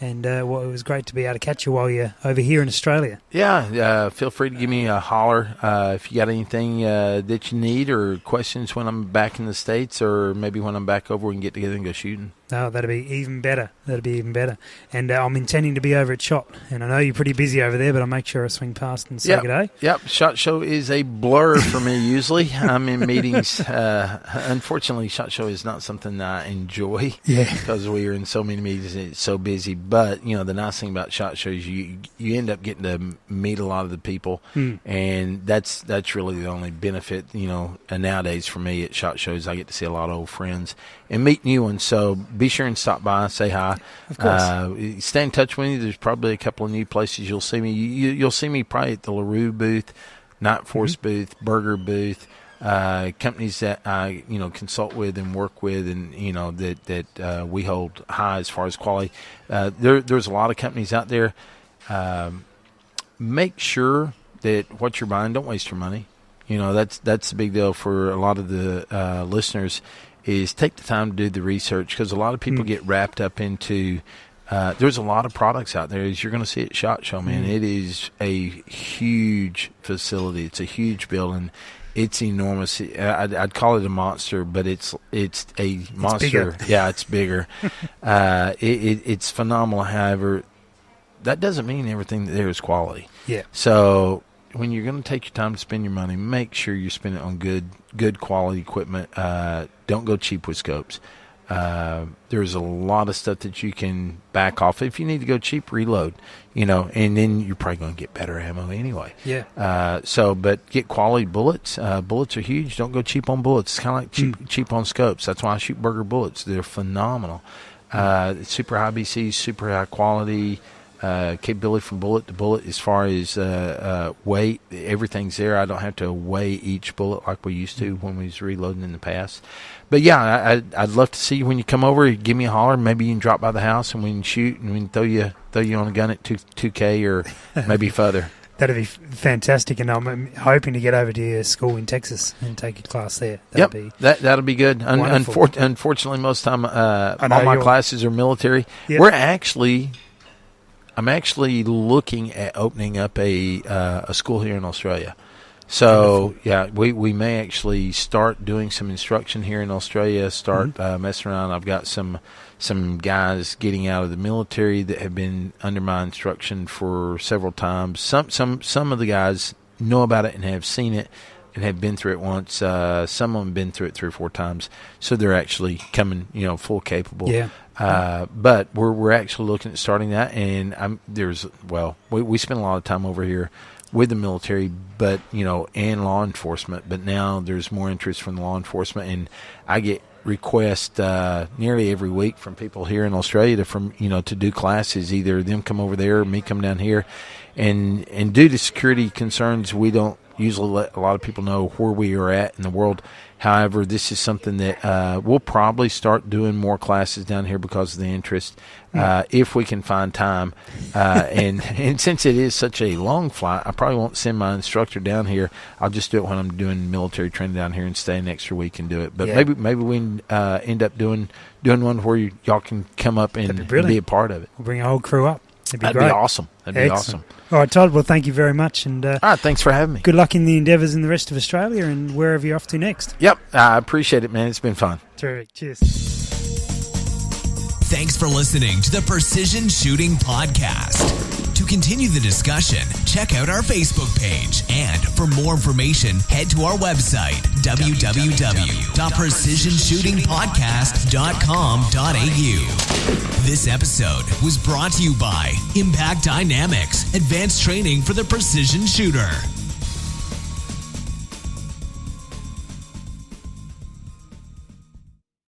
And it was great to be able to catch you while you're over here in Australia. Yeah, feel free to give me a holler if you got anything that you need or questions when I'm back in the States, or maybe when I'm back over we can get together and go shooting. Oh, that'd be even better. And I'm intending to be over at SHOT. And I know you're pretty busy over there, but I'll make sure I swing past and say good day. Yep, SHOT Show is a blur for me usually. I'm in meetings. Unfortunately, SHOT Show is not something that I enjoy because we are in so many meetings and it's so busy. But, the nice thing about SHOT Show is you end up getting to meet a lot of the people. And that's really the only benefit, nowadays for me at SHOT Shows. I get to see a lot of old friends and meet new ones. So be sure and stop by, say hi. Of course. Stay in touch with me. There's probably a couple of new places you'll see me. You'll see me probably at the LaRue booth, Night Force booth, Burger booth, companies that I consult with and work with, and that we hold high as far as quality. There's a lot of companies out there. Make sure that what you're buying, don't waste your money. That's the big deal for a lot of the listeners. Is take the time to do the research, because a lot of people get wrapped up into there's a lot of products out there, as you're going to see at SHOT Show, man. It is a huge facility. It's a huge building. It's enormous. I'd call it a monster, but it's a monster. It's bigger. It's phenomenal. However, that doesn't mean everything there is quality. Yeah. So when you're going to take your time to spend your money, make sure you spend it on good quality equipment. Don't go cheap with scopes. There's a lot of stuff that you can back off. If you need to go cheap, reload, and then you're probably going to get better ammo anyway. Yeah. But get quality bullets. Bullets are huge. Don't go cheap on bullets. It's kind of like cheap on scopes. That's why I shoot Burger bullets. They're phenomenal. Super high BC, super high quality. Capability from bullet to bullet as far as weight. Everything's there. I don't have to weigh each bullet like we used to when we was reloading in the past. But yeah, I'd love to see you when you come over. Give me a holler. Maybe you can drop by the house and we can shoot, and we can throw you on a gun at 2K or maybe further. That'd be fantastic, and I'm hoping to get over to your school in Texas and take a class there. That'll be good. Unfortunately, most of the time all my classes are military. Yep. I'm actually looking at opening up a school here in Australia. So, we may actually start doing some instruction here in Australia, messing around. I've got some guys getting out of the military that have been under my instruction for several times. Some of the guys know about it and have seen it and have been through it once. Some of them have been through it 3 or 4 times. So they're actually coming, full capable. Yeah. But we're actually looking at starting that, and we spend a lot of time over here with the military, but and law enforcement. But now there's more interest from the law enforcement, and I get requests nearly every week from people here in Australia to do classes. Either them come over there or me come down here, and due to security concerns, we don't usually let a lot of people know where we are at in the world. However, this is something that we'll probably start doing more classes down here because of the interest, if we can find time. And since it is such a long flight, I probably won't send my instructor down here. I'll just do it when I'm doing military training down here and stay an extra week and do it. But maybe we can end up doing one where y'all can come up and be a part of it. We'll bring a whole crew up. That'd be awesome. That'd be awesome. All right, Todd, well, thank you very much. And all right, thanks for having me. Good luck in the endeavours in the rest of Australia and wherever you're off to next. Yep, I appreciate it, man. It's been fun. Terrific. Cheers. Thanks for listening to the Precision Shooting Podcast. To continue the discussion, check out our Facebook page. And for more information, head to our website, www.precisionshootingpodcast.com.au. This episode was brought to you by Impact Dynamics, advanced training for the precision shooter.